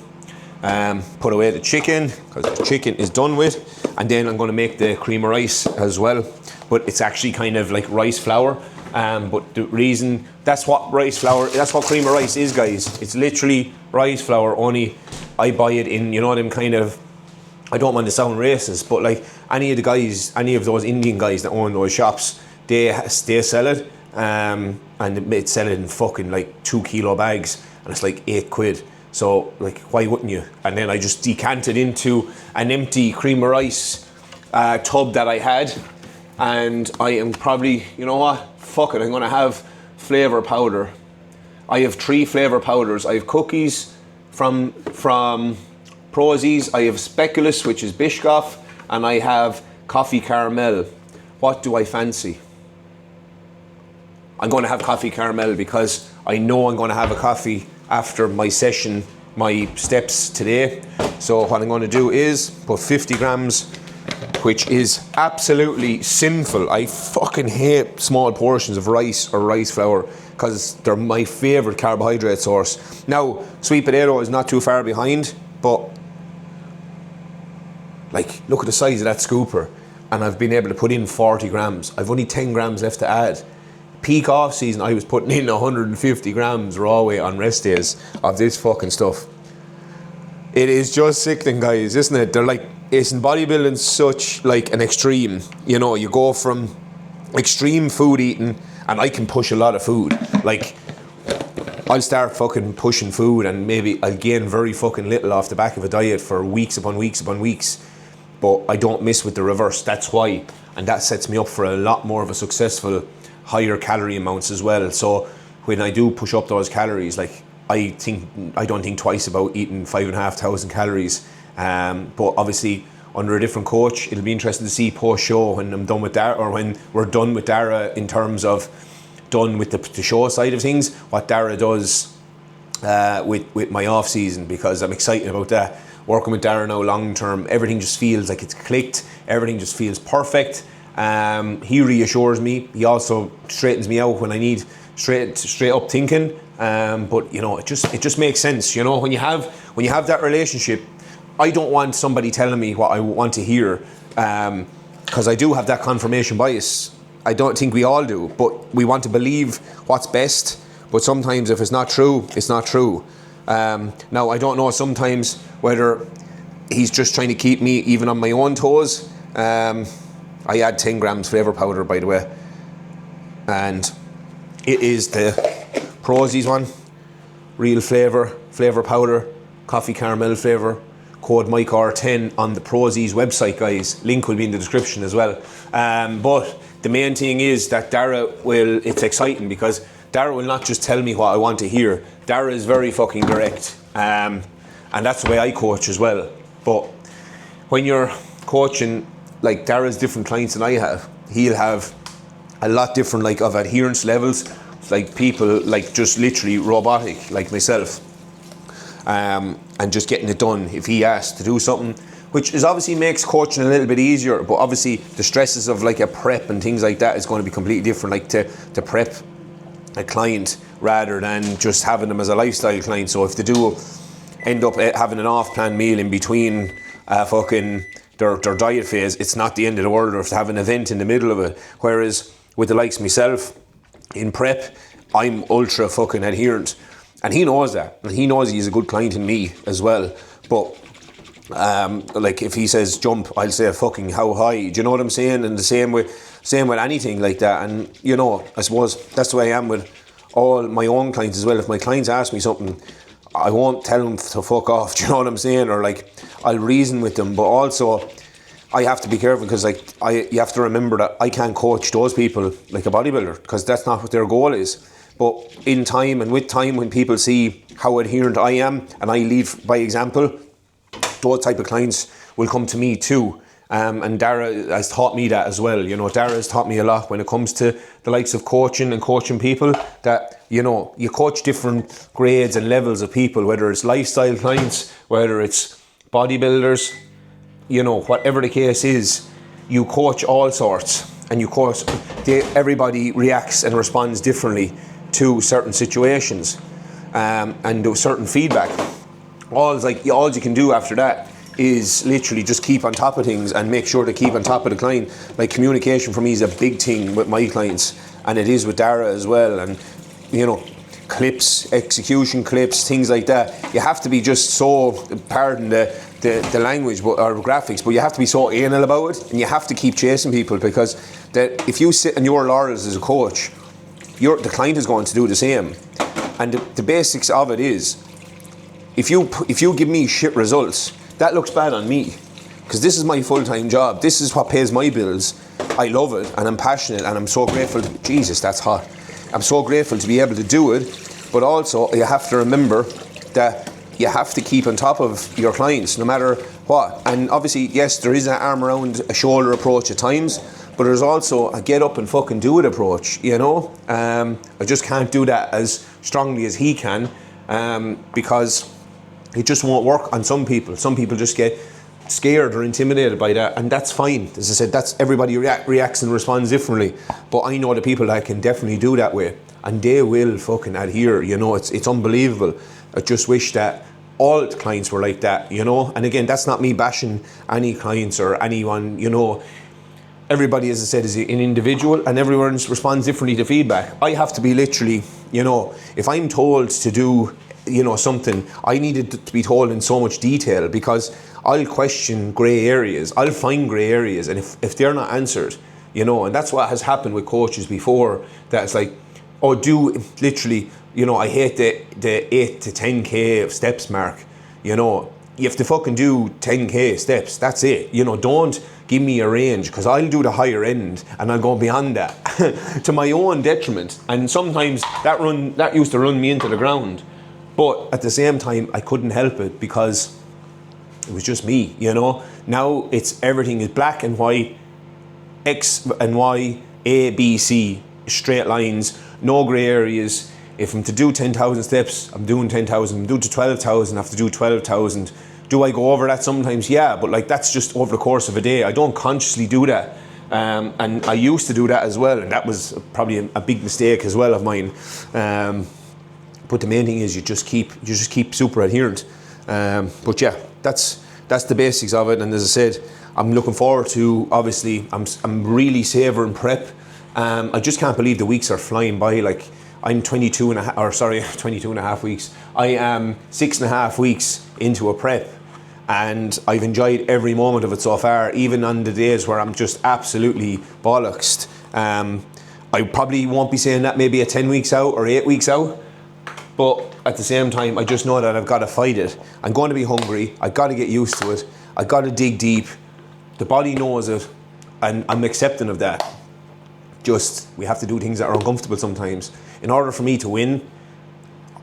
Put away the chicken, because the chicken is done with, and then I'm going to make the cream of rice as well, but it's actually kind of like rice flour. But the reason, that's what cream of rice is, guys. It's literally rice flour, only I buy it in, them kind of, I don't want to sound racist, but like any of those Indian guys that own those shops, they sell it, and they sell it in fucking like 2 kilo bags, and it's like £8. So like, why wouldn't you? And then I just decanted into an empty cream of rice tub that I had, and I am probably, you know what? Fuck it, I'm gonna have flavour powder. I have 3 flavour powders. I have cookies from Prozis, I have speculoos, which is Biscoff, and I have coffee caramel. What do I fancy? I'm gonna have coffee caramel because I know I'm gonna have a coffee after my session, my steps today. So what I'm gonna do is put 50 grams, which is absolutely sinful. I fucking hate small portions of rice or rice flour because they're my favourite carbohydrate source. Now, sweet potato is not too far behind, but like, look at the size of that scooper, and I've been able to put in 40 grams. I've only 10 grams left to add. Peak off season, I was putting in 150 grams raw weight on rest days of this fucking stuff. It is just sickening, guys, isn't it? They're like, isn't bodybuilding such like an extreme? You go from extreme food eating, and I can push a lot of food. Like, I'll start fucking pushing food, and maybe I'll gain very fucking little off the back of a diet for weeks upon weeks upon weeks. But I don't miss with the reverse. That's why, and that sets me up for a lot more of a successful, higher calorie amounts as well. So when I do push up those calories, like, I don't think twice about eating 5,500 calories. But obviously under a different coach, it'll be interesting to see post show when I'm done with Dara, or when we're done with Dara, in terms of done with the show side of things, what Dara does with my off season, because I'm excited about that. working with Dara now long term, everything just feels like it's clicked. Everything just feels perfect. He reassures me. He also straightens me out when I need straight up thinking. But you know, it just makes sense. You know, when you have that relationship, I don't want somebody telling me what I want to hear, because I do have that confirmation bias. I don't think we all do, but we want to believe what's best. But sometimes if it's not true, it's not true. Now, I don't know sometimes whether he's just trying to keep me even on my own toes. I add 10 grams flavour powder, by the way. And it is the Prozis one. Real flavour powder, coffee caramel flavour. Code MikeR10 on the Prozis website, guys. Link will be in the description as well. But the main thing is that it's exciting because Dara will not just tell me what I want to hear. Dara is very fucking direct. And that's the way I coach as well. But when you're coaching, like Dara's different clients than I have, he'll have a lot different like of adherence levels. Like people like just literally robotic, like myself. And just getting it done if he asks to do something, which is obviously makes coaching a little bit easier, but obviously the stresses of like a prep and things like that is going to be completely different, like to prep a client rather than just having them as a lifestyle client. So if they do end up having an off-plan meal in between their diet phase, it's not the end of the world, or if they have an event in the middle of it. Whereas with the likes of myself, in prep, I'm ultra fucking adherent. And he knows that. And he knows he's a good client in me as well. But like if he says jump, I'll say fucking how high. Do you know what I'm saying? And the same with anything like that. And you know, I suppose that's the way I am with all my own clients as well. If my clients ask me something, I won't tell them to fuck off. Do you know what I'm saying? Or like I'll reason with them. But also I have to be careful because you have to remember that I can't coach those people like a bodybuilder, because that's not what their goal is. But in time and with time, when people see how adherent I am and I lead by example, those type of clients will come to me too. And Dara has taught me that as well. You know, Dara has taught me a lot when it comes to the likes of coaching and coaching people, that, you know, you coach different grades and levels of people, whether it's lifestyle clients, whether it's bodybuilders, you know, whatever the case is, you coach all sorts, and you coach, everybody reacts and responds differently to certain situations, and to certain feedback. All you can do after that is literally just keep on top of things and make sure to keep on top of the client. Like communication for me is a big thing with my clients, and it is with Dara as well. And you know, clips, execution clips, things like that. You have to be just so, pardon the language, or graphics, but you have to be so anal about it, and you have to keep chasing people, because if you sit on your laurels as a coach, the client is going to do the same. And the basics of it is, if you give me shit results, that looks bad on me, because this is my full-time job. This is what pays my bills. I love it, and I'm passionate, and I'm so grateful. Jesus, that's hot. I'm so grateful to be able to do it. But also, you have to remember that you have to keep on top of your clients, no matter what. And obviously, yes, there is an arm around a shoulder approach at times, but there's also a get up and fucking do it approach, you know? I just can't do that as strongly as he can, because it just won't work on some people. Some people just get scared or intimidated by that, and that's fine. As I said, that's everybody reacts and responds differently. But I know the people that I can definitely do that with, and they will fucking adhere, you know? It's unbelievable. I just wish that all the clients were like that, you know? And again, that's not me bashing any clients or anyone, you know? Everybody, as I said, is an individual, and everyone responds differently to feedback. I have to be literally, you know, if I'm told to do, you know, something, I need it to be told in so much detail, because I'll question grey areas. I'll find grey areas, and if they're not answered, you know, and that's what has happened with coaches before, that it's like, oh, do literally, you know, I hate the 8 to 10k of steps mark, you know. You have to fucking do 10k steps, that's it. You know, don't give me a range, because I'll do the higher end and I'll go beyond that to my own detriment. And sometimes that used to run me into the ground. But at the same time, I couldn't help it, because it was just me, you know. Now everything is black and white, X and Y, A, B, C, straight lines, no grey areas. If I'm to do 10,000 steps, I'm doing 10,000. I'm doing to 12,000, I have to do 12,000. Do I go over that sometimes? Yeah, but like that's just over the course of a day. I don't consciously do that. And I used to do that as well, and that was probably a big mistake as well of mine. But the main thing is you just keep super adherent. But yeah, that's the basics of it. And as I said, I'm looking forward to, obviously, I'm really savouring prep. I just can't believe the weeks are flying by. Like, I'm 22 and a half weeks. I am 6.5 weeks into a prep, and I've enjoyed every moment of it so far, even on the days where I'm just absolutely bollocksed. I probably won't be saying that maybe at 10 weeks out or 8 weeks out, but at the same time, I just know that I've got to fight it. I'm going to be hungry. I've got to get used to it. I've got to dig deep. The body knows it, and I'm accepting of that. Just, we have to do things that are uncomfortable sometimes. In order for me to win,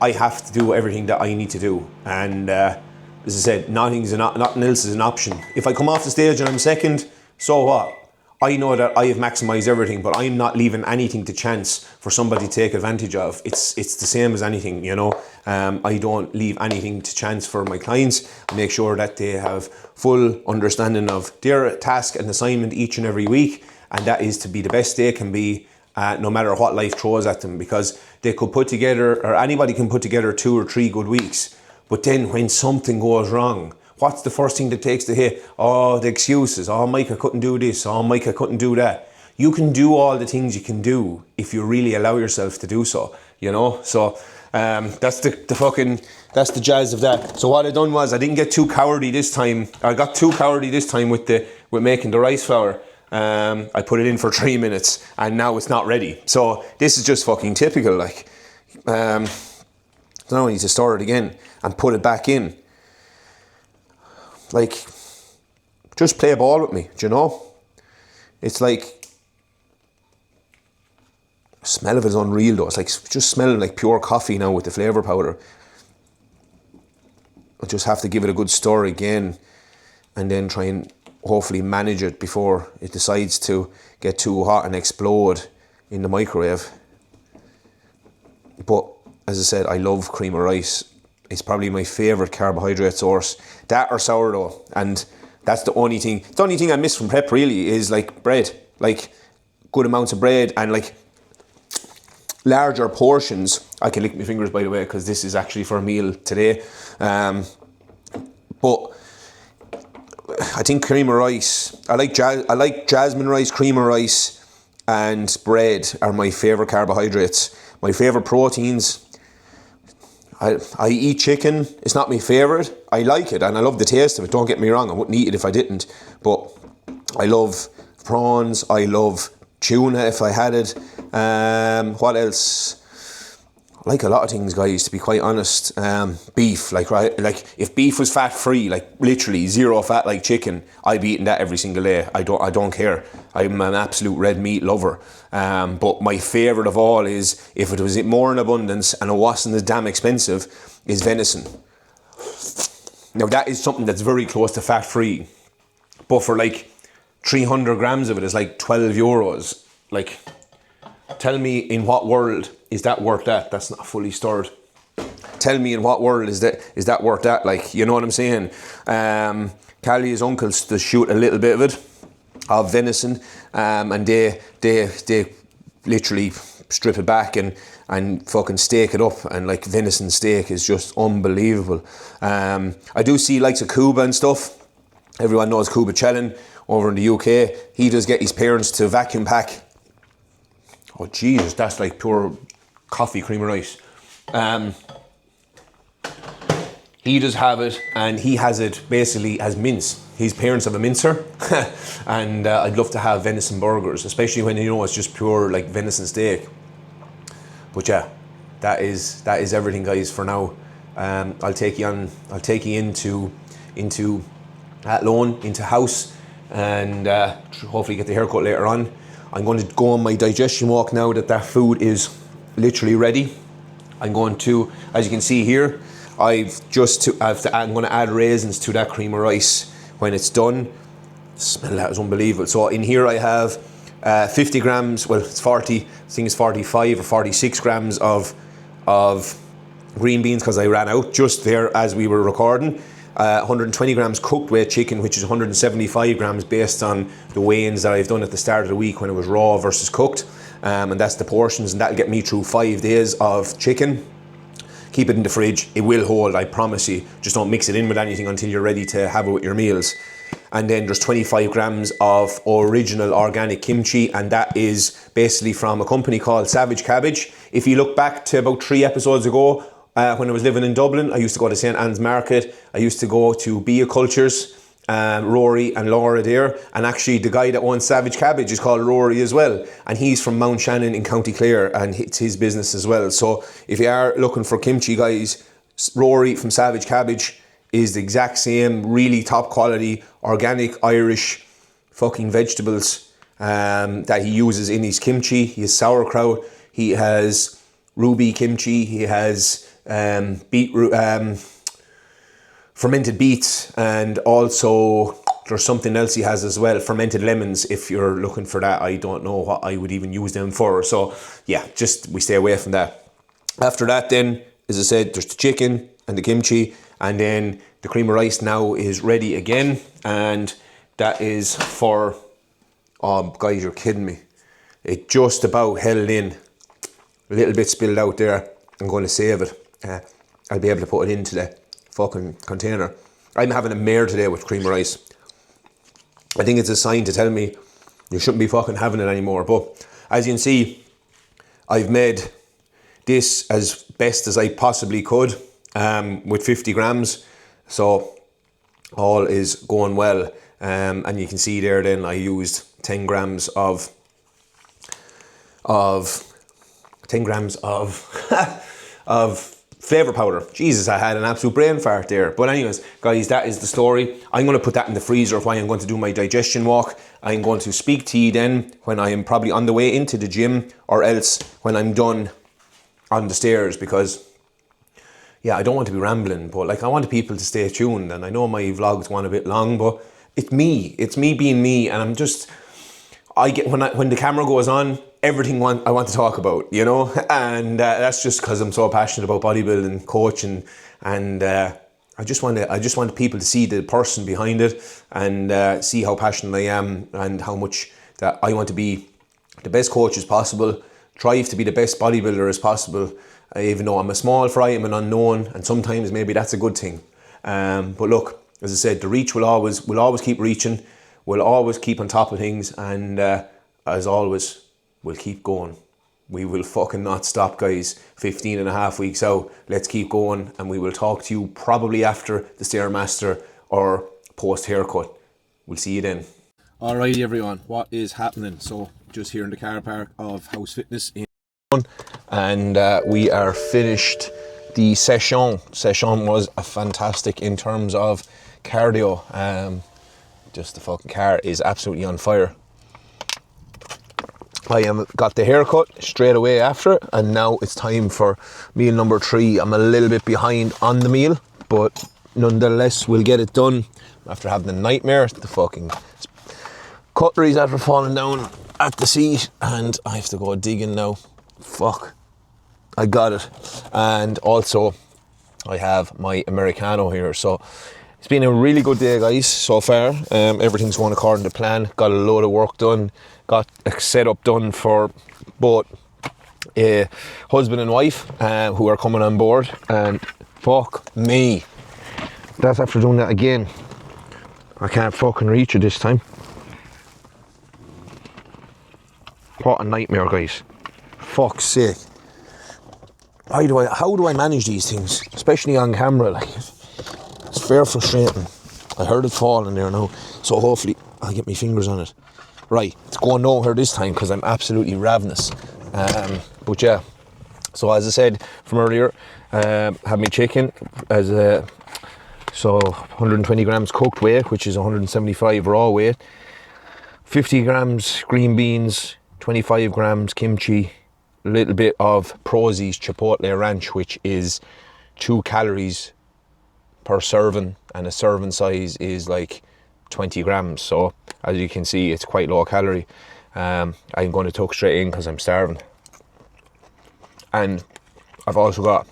I have to do everything that I need to do. And as I said, nothing else is an option. If I come off the stage and I'm second, so what? I know that I have maximised everything, but I'm not leaving anything to chance for somebody to take advantage of. It's the same as anything, you know. I don't leave anything to chance for my clients. I make sure that they have full understanding of their task and assignment each and every week, and that is to be the best they can be, no matter what life throws at them, because they could put together, or anybody can put together 2 or 3 good weeks, but then when something goes wrong, what's the first thing that takes the hit? Oh, the excuses. Oh, Mike, I couldn't do this. Oh, Mike, I couldn't do that. You can do all the things you can do if you really allow yourself to do so, you know? So that's the jazz of that. So what I done was, I didn't get too cowardly this time. I got too cowardly this time with making the rice flour. I put it in for 3 minutes and now it's not ready. So this is just fucking typical. Like, now I need to start it again and put it back in. Like, just play ball with me, do you know? It's like, the smell of it is unreal though. It's like just smelling like pure coffee now with the flavour powder. I just have to give it a good stir again, and then try and hopefully manage it before it decides to get too hot and explode in the microwave. But as I said, I love cream of rice. It's probably my favourite carbohydrate source. That or sourdough. And that's the only thing. The only thing I miss from prep really is like bread. Like good amounts of bread and like larger portions. I can lick my fingers, by the way, because this is actually for a meal today. But I think cream of rice, I like jasmine rice, cream of rice and bread are my favourite carbohydrates. My favourite proteins, I eat chicken. It's not my favourite. I like it and I love the taste of it. Don't get me wrong, I wouldn't eat it if I didn't. But I love prawns. I love tuna if I had it. What else? I like a lot of things, guys, to be quite honest. Beef, like if beef was fat free, like literally zero fat like chicken, I'd be eating that every single day. I don't care. I'm an absolute red meat lover. But my favourite of all is, if it was more in abundance and it wasn't as damn expensive, is venison. Now that is something that's very close to fat free, but for like 300 grams of it is like €12. Like, tell me in what world is that worth that? That's not fully stirred. Tell me in what world is that worth that? Like, you know what I'm saying? Callie's uncles to shoot a little bit of it, of venison, and they literally strip it back and fucking steak it up, and like venison steak is just unbelievable. I do see likes of Cuba and stuff. Everyone knows Cuba Chellin over in the UK. He does get his parents to vacuum pack. Oh Jesus, that's like pure coffee, cream of rice. He does have it, and he has it basically as mince. His parents have a mincer, and I'd love to have venison burgers, especially when, you know, it's just pure like venison steak. But yeah, that is everything, guys, for now. I'll take you into Athlone, into house, and hopefully get the haircut later on. I'm going to go on my digestion walk now that food is literally ready. I'm going to, as you can see here, I'm going to add raisins to that cream of rice when it's done. The smell of that is unbelievable. So in here I have 50 grams, well it's 40, I think it's 45 or 46 grams of green beans, because I ran out just there as we were recording. 120 grams cooked weight chicken, which is 175 grams based on the weigh-ins that I've done at the start of the week when it was raw versus cooked. And that's the portions, and that'll get me through 5 days of chicken. Keep it in the fridge. It will hold, I promise you. Just don't mix it in with anything until you're ready to have it with your meals. And then there's 25 grams of original organic kimchi, and that is basically from a company called Savage Cabbage. If you look back to about 3 episodes ago, when I was living in Dublin, I used to go to St. Anne's Market. I used to go to Bia Cultures, Rory and Laura there. And actually the guy that owns Savage Cabbage is called Rory as well. And he's from Mount Shannon in County Clare, and it's his business as well. So if you are looking for kimchi, guys, Rory from Savage Cabbage is the exact same, really top quality, organic Irish fucking vegetables that he uses in his kimchi. He has sauerkraut, he has ruby kimchi, he has beetroot, fermented beets, and also there's something else he has as well, fermented lemons. If you're looking for that, I don't know what I would even use them for. So yeah, just we stay away from that. After that then, as I said, there's the chicken and the kimchi, and then the cream of rice now is ready again, and that is for, oh guys, you're kidding me. It just about held in. A little bit spilled out there. I'm going to save it. I'll be able to put it into the fucking container. I'm having a mare today with cream of rice. I think it's a sign to tell me you shouldn't be fucking having it anymore. But as you can see, I've made this as best as I possibly could with 50 grams. So all is going well. And you can see there then I used 10 grams of 10 grams of flavour powder. Jesus, I had an absolute brain fart there. But anyways, guys, that is the story. I'm going to put that in the freezer while I'm going to do my digestion walk. I'm going to speak to you then when I am probably on the way into the gym, or else when I'm done on the stairs, because yeah, I don't want to be rambling, but like I want people to stay tuned. And I know my vlogs went a bit long, but it's me being me, and I'm just, I get, when the camera goes on, everything I want to talk about, you know, and that's just because I'm so passionate about bodybuilding, coaching, and I just want people to see the person behind it, and see how passionate I am, and how much that I want to be the best coach as possible, strive to be the best bodybuilder as possible, even though I'm a small fry, I'm an unknown, and sometimes maybe that's a good thing. But look, as I said, the reach will always keep reaching. We'll always keep on top of things, and as always, we'll keep going. We will fucking not stop, guys. 15 and a half weeks out. Let's keep going, and we will talk to you probably after the StairMaster or post haircut. We'll see you then. Alrighty everyone, what is happening? So just here in the car park of House Fitness in, and we are finished the session. Session was a fantastic in terms of cardio. Just the fucking car is absolutely on fire. I got the haircut straight away after, and now it's time for meal number 3. I'm a little bit behind on the meal, but nonetheless we'll get it done after having a nightmare. The fucking cutlery's after falling down at the seat, and I have to go digging now. Fuck, I got it. And also I have my Americano here. So it's been a really good day, guys, so far. Everything's going according to plan. Got a load of work done. Got a setup done for both husband and wife who are coming on board. And fuck me, that's after doing that again. I can't fucking reach it this time. What a nightmare, guys. Fuck's sake. How do I manage these things, especially on camera? Like, it's fair frustrating. I heard it falling there now, so hopefully I'll get my fingers on it. Right, it's going nowhere this time because I'm absolutely ravenous. But yeah, so as I said from earlier, have my chicken as so 120 grams cooked weight, which is 175 raw weight, 50 grams green beans, 25 grams kimchi, a little bit of Prozzi's Chipotle Ranch, which is 2 calories per serving, and a serving size is like 20 grams. So as you can see, it's quite low calorie. I'm going to tuck straight in because I'm starving. And I've also got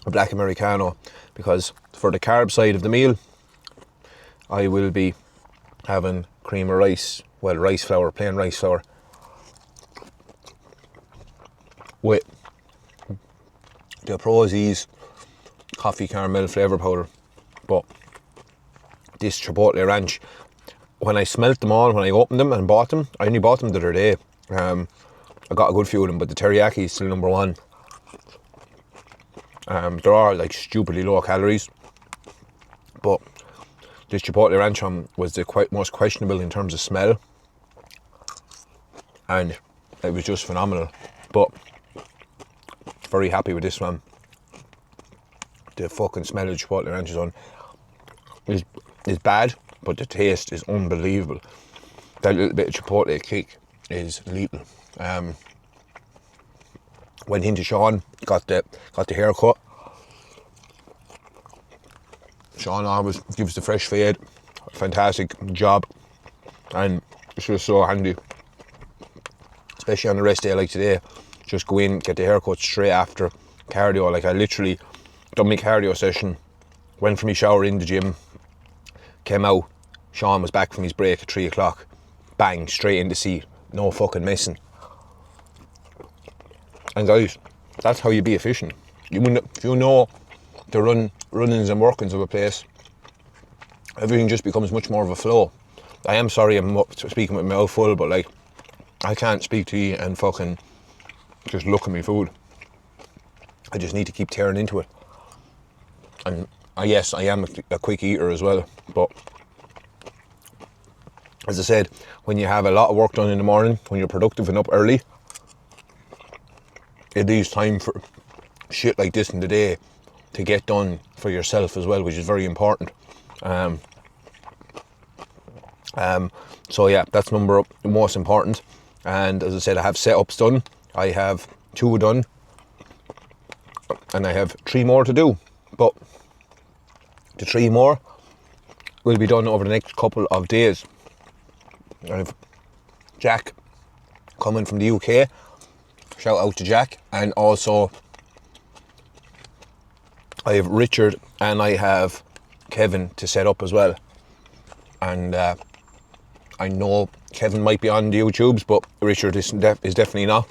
a black Americano because for the carb side of the meal, I will be having cream of rice, well, rice flour, plain rice flour, with the Prozis coffee caramel flavour powder. But this Chipotle Ranch, when I smelt them all, when I opened them and bought them, I only bought them the other day. I got a good few of them, but the teriyaki is still number one. There are like stupidly low calories, but this Chipotle Ranch was the most questionable in terms of smell, and it was just phenomenal. But very happy with this one. The fucking smell of Chipotle Ranch is bad, but the taste is unbelievable. That little bit of Chipotle kick is lethal. Went into Sean, got the haircut. Sean always gives the fresh fade, fantastic job, and it's just so handy, especially on a rest day like today. Just go in, get the haircut straight after cardio. Like I literally done my cardio session, went for my shower in the gym, came out, Sean was back from his break at 3 o'clock, bang, straight in the seat, no fucking missing. And guys, that's how you be efficient. If you know the runnings and workings of a place, everything just becomes much more of a flow. I am sorry I'm speaking with my mouth full, but like, I can't speak to you and fucking just look at my food. I just need to keep tearing into it. And yes, I am a quick eater as well, but as I said, when you have a lot of work done in the morning, when you're productive and up early, it leaves time for shit like this in the day to get done for yourself as well, which is very important. So yeah, that's most important. And as I said, I have setups done. I have 2 done, and I have 3 more to do. But the 3 more will be done over the next couple of days. I have Jack coming from the UK. Shout out to Jack. And also I have Richard and I have Kevin to set up as well. And I know Kevin might be on the YouTubes, but Richard is definitely not.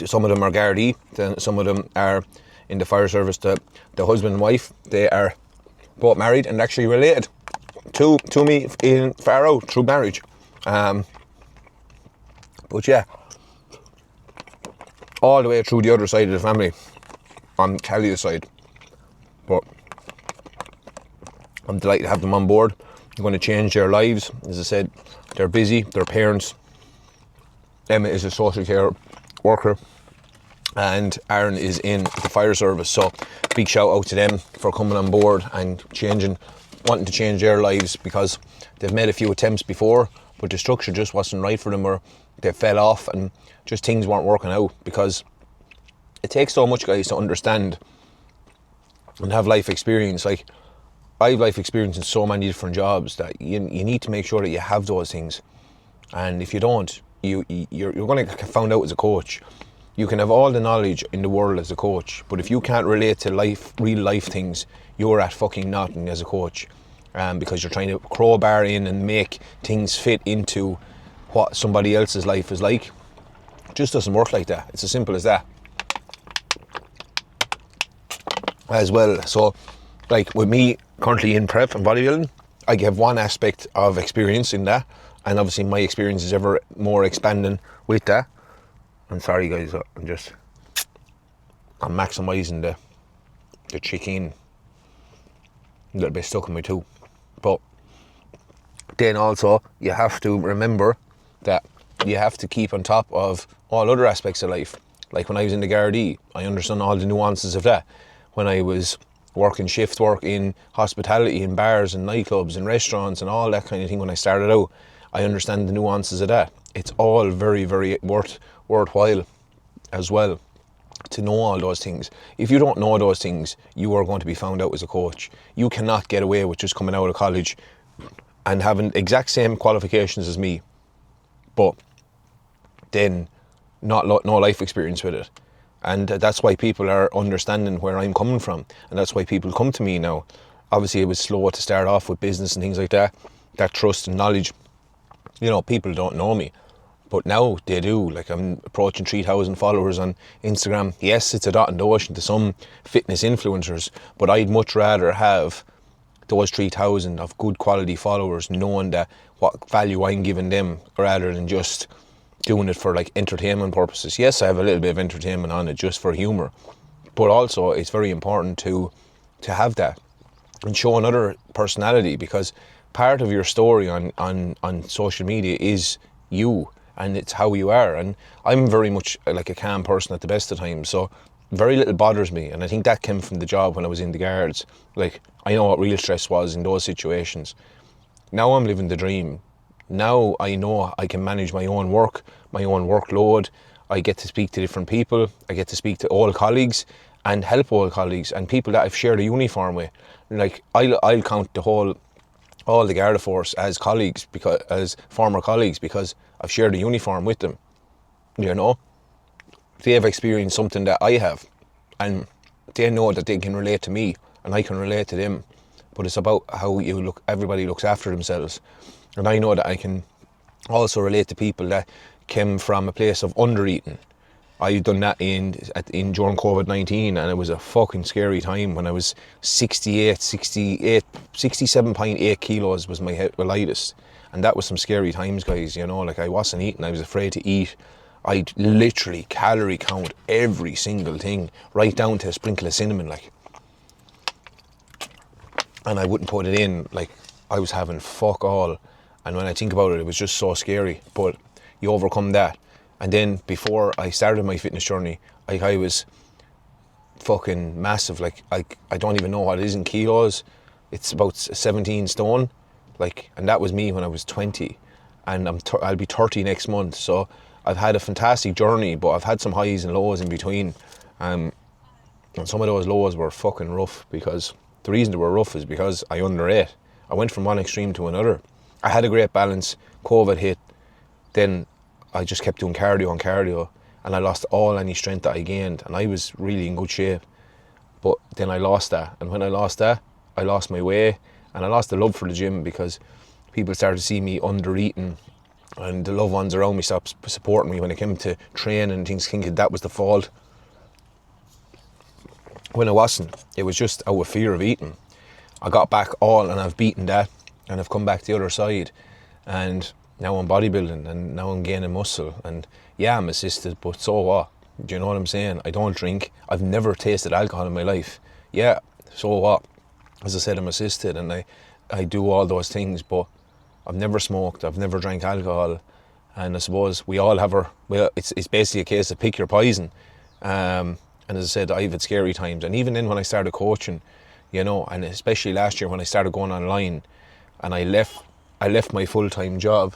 Some of them are Gardaí, then some of them are in the fire service. The husband and wife, they are both married and actually related to me in far out through marriage. But yeah, all the way through the other side of the family, on Callie's side. But I'm delighted to have them on board. They're going to change their lives. As I said, they're busy, they're parents. Emma is a social care worker and Aaron is in the fire service. So big shout out to them for coming on board and wanting to change their lives, because they've made a few attempts before, but the structure just wasn't right for them, or they fell off and just things weren't working out, because it takes so much, guys, to understand and have life experience. Like, I have life experience in so many different jobs that you need to make sure that you have those things. And if you don't, you're going to get found out as a coach. You can have all the knowledge in the world as a coach, but if you can't relate to real life things, you're at fucking nothing as a coach. Because you're trying to crowbar in and make things fit into what somebody else's life is like. It just doesn't work like that. It's as simple as that. As well, so like with me currently in prep and bodybuilding, I have one aspect of experience in that, and obviously my experience is ever more expanding with that. I'm sorry guys, I'm maximising the chicken, a little bit stuck in my tooth. But then also you have to remember that you have to keep on top of all other aspects of life. Like when I was in the Gardaí, I understood all the nuances of that. When I was working shift work in hospitality, in bars and nightclubs and restaurants and all that kind of thing, when I started out, I understand the nuances of that. It's all very, very worthwhile as well to know all those things. If you don't know those things, you are going to be found out as a coach. You cannot get away with just coming out of college and having exact same qualifications as me, but then no life experience with it. And that's why people are understanding where I'm coming from. And that's why people come to me now. Obviously, it was slow to start off with business and things like that. That trust and knowledge, you know, people don't know me. But now they do. Like, I'm approaching 3,000 followers on Instagram. Yes, it's a dot in the ocean to some fitness influencers, but I'd much rather have those 3,000 of good quality followers knowing that what value I'm giving them, rather than just doing it for like entertainment purposes. Yes, I have a little bit of entertainment on it just for humour, but also it's very important to have that and show another personality, because part of your story on social media is you, and it's how you are. And I'm very much like a calm person at the best of times, so very little bothers me. And I think that came from the job when I was in the guards. Like, I know what real stress was in those situations. Now I'm living the dream. Now I know I can manage my own work, my own workload. I get to speak to different people. I get to speak to all colleagues and help all colleagues and people that I've shared a uniform with. Like, I'll count all the Garda Force as colleagues, because as former colleagues, because I've shared a uniform with them. You know, they have experienced something that I have, and they know that they can relate to me and I can relate to them. But it's about how you look. Everybody looks after themselves, and I know that I can also relate to people that came from a place of undereating. I've done that in during COVID-19, and it was a fucking scary time when I was 67.8 kilos was my lightest. And that was some scary times, guys, you know, like I wasn't eating, I was afraid to eat. I'd literally calorie count every single thing, right down to a sprinkle of cinnamon, like. And I wouldn't put it in, like, I was having fuck all. And when I think about it, it was just so scary. But you overcome that. And then before I started my fitness journey, like, I was fucking massive. Like, I don't even know what it is in kilos. It's about 17 stone. Like, and that was me when I was 20. And I'll be 30 next month. So I've had a fantastic journey, but I've had some highs and lows in between. And some of those lows were fucking rough, because the reason they were rough is because I underate. I went from one extreme to another. I had a great balance. COVID hit. Then I just kept doing cardio, and I lost all any strength that I gained, and I was really in good shape. But then I lost that, and when I lost that, I lost my way, and I lost the love for the gym, because people started to see me under-eating, and the loved ones around me stopped supporting me when it came to training and things, thinking that was the fault. When it wasn't. It was just out of fear of eating. I got back all, and I've beaten that, and I've come back the other side, and now I'm bodybuilding, and now I'm gaining muscle, and yeah, I'm assisted, but so what? Do you know what I'm saying? I don't drink. I've never tasted alcohol in my life. Yeah, so what? As I said, I'm assisted, and I do all those things, but I've never smoked, I've never drank alcohol, and I suppose we all have it's basically a case of pick your poison. And as I said, I've had scary times, and even then when I started coaching, you know, and especially last year when I started going online, and I left my full-time job.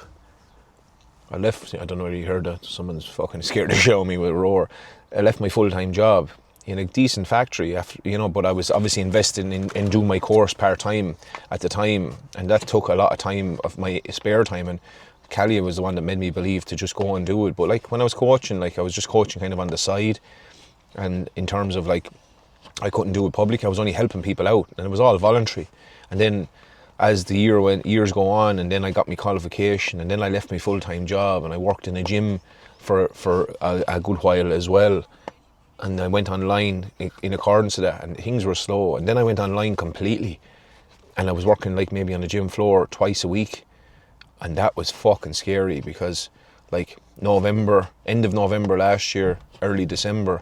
I don't know whether you heard that, someone's fucking scared to show me with a roar. I left my full-time job in a decent factory, after, you know, but I was obviously investing in doing my course part-time at the time, and that took a lot of time of my spare time, and Callie was the one that made me believe to just go and do it. But like, when I was coaching, like, I was just coaching kind of on the side, and in terms of like, I couldn't do it public, I was only helping people out, and it was all voluntary. And then as the years go on, and then I got my qualification, and then I left my full-time job, and I worked in a gym for a good while as well, and I went online in accordance to that, and things were slow. And then I went online completely, and I was working like maybe on the gym floor twice a week, and that was fucking scary, because like end of November last year, early December,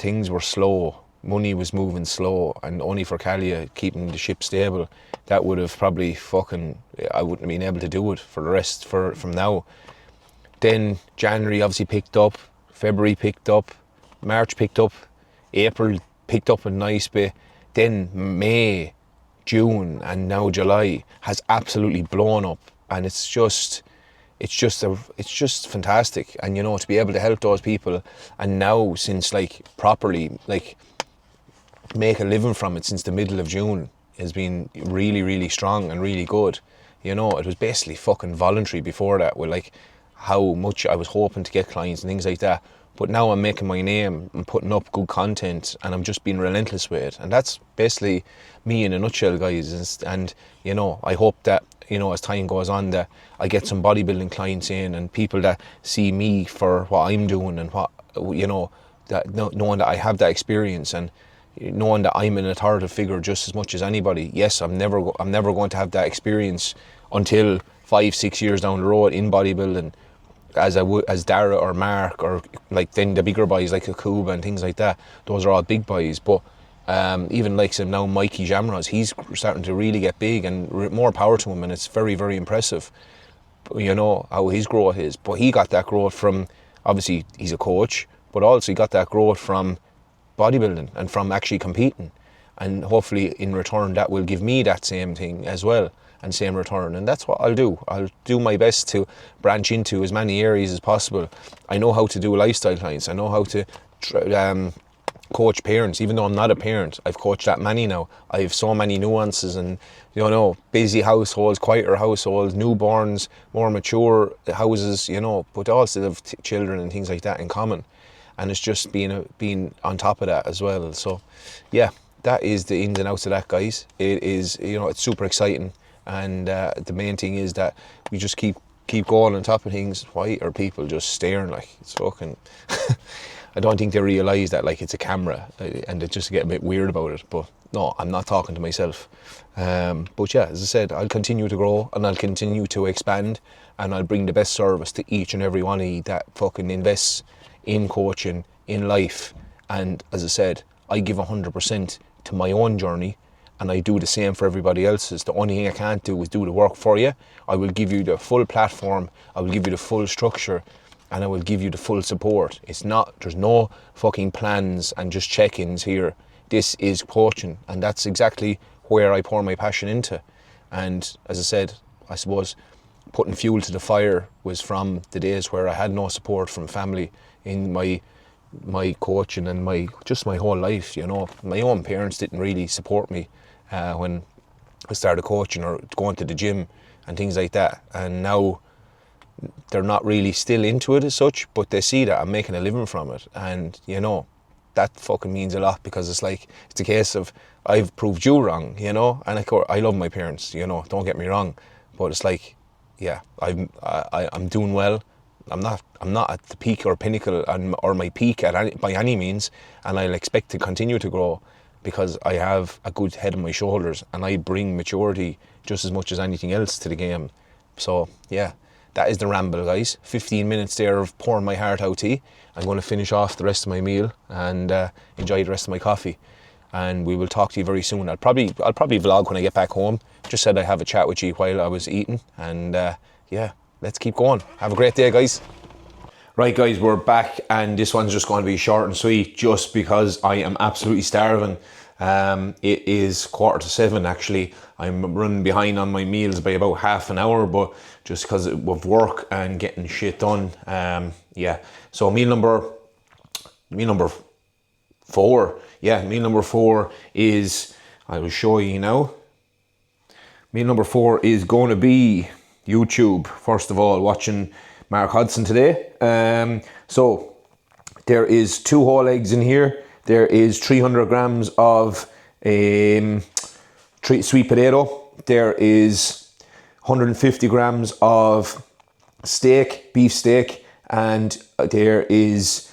things were slow. Money was moving slow, and only for Callie keeping the ship stable, that would have probably I wouldn't have been able to do it for the rest from now. Then January obviously picked up, February picked up, March picked up, April picked up a nice bit. Then May, June, and now July has absolutely blown up, and it's just fantastic. And you know, to be able to help those people, and now since like properly like make a living from it since the middle of June, has been really, really strong and really good. You know, it was basically fucking voluntary before that, with like how much I was hoping to get clients and things like that. But now I'm making my name and putting up good content, and I'm just being relentless with it. And that's basically me in a nutshell, guys. And you know, I hope that, you know, as time goes on, that I get some bodybuilding clients in and people that see me for what I'm doing, and what, you know, that knowing that I have that experience, and knowing that I'm an authoritative figure just as much as anybody. Yes, I'm never going to have that experience until 5-6 years down the road in bodybuilding, as Dara or Mark, or like then the bigger boys like Akuba and things like that. Those are all big boys. But even like some now Mikey Jamroz, he's starting to really get big, and more power to him, and it's very, very impressive, you know, how his growth is. But he got that growth from, obviously he's a coach, but also he got that growth from bodybuilding and from actually competing, and hopefully in return that will give me that same thing as well, and same return. And that's what I'll do my best to branch into as many areas as possible. I know how to do lifestyle clients, I know how to coach parents. Even though I'm not a parent, I've coached that many now. I have so many nuances, and you know, busy households, quieter households, newborns, more mature houses, you know, but also have children and things like that in common. And it's just being on top of that as well. So yeah, that is the ins and outs of that, guys. It is, you know, it's super exciting, and the main thing is that we just keep going on top of things. Why are people just staring? Like, it's fucking I don't think they realise that, like, it's a camera, and they just get a bit weird about it. But no, I'm not talking to myself. But yeah, as I said, I'll continue to grow, and I'll continue to expand, and I'll bring the best service to each and every one of you that fucking invests in coaching, in life. And as I said, I give 100% to my own journey, and I do the same for everybody else's. The only thing I can't do is do the work for you. I will give you the full platform, I will give you the full structure, and I will give you the full support. There's no fucking plans and just check-ins here. This is coaching, and that's exactly where I pour my passion into. And as I said, I suppose putting fuel to the fire was from the days where I had no support from family in my coaching and my whole life. You know, my own parents didn't really support me when I started coaching or going to the gym and things like that. And now they're not really still into it as such, but they see that I'm making a living from it. And you know, that fucking means a lot, because it's like, it's a case of I've proved you wrong, you know. And of course, I love my parents, you know, don't get me wrong, but it's like, yeah, I'm doing well. I'm not at the peak or pinnacle or my peak by any means, and I'll expect to continue to grow, because I have a good head on my shoulders, and I bring maturity just as much as anything else to the game. So yeah, that is the ramble, guys. 15 minutes there of pouring my heart out to you. I'm going to finish off the rest of my meal and enjoy the rest of my coffee. And we will talk to you very soon. I'll probably vlog when I get back home. Just said I have a chat with you while I was eating. And yeah, let's keep going. Have a great day, guys. Right, guys, we're back, and this one's just going to be short and sweet, just because I am absolutely starving. It is 6:45 actually. I'm running behind on my meals by about half an hour, but just because of work and getting shit done. Yeah, so meal number 4. Yeah, meal number 4 is, I will show you now. Meal number 4 is going to be YouTube. First of all, watching Mark Hodson today. So there is 2 whole eggs in here. There is 300 grams of sweet potato. There is 150 grams of beef steak, and there is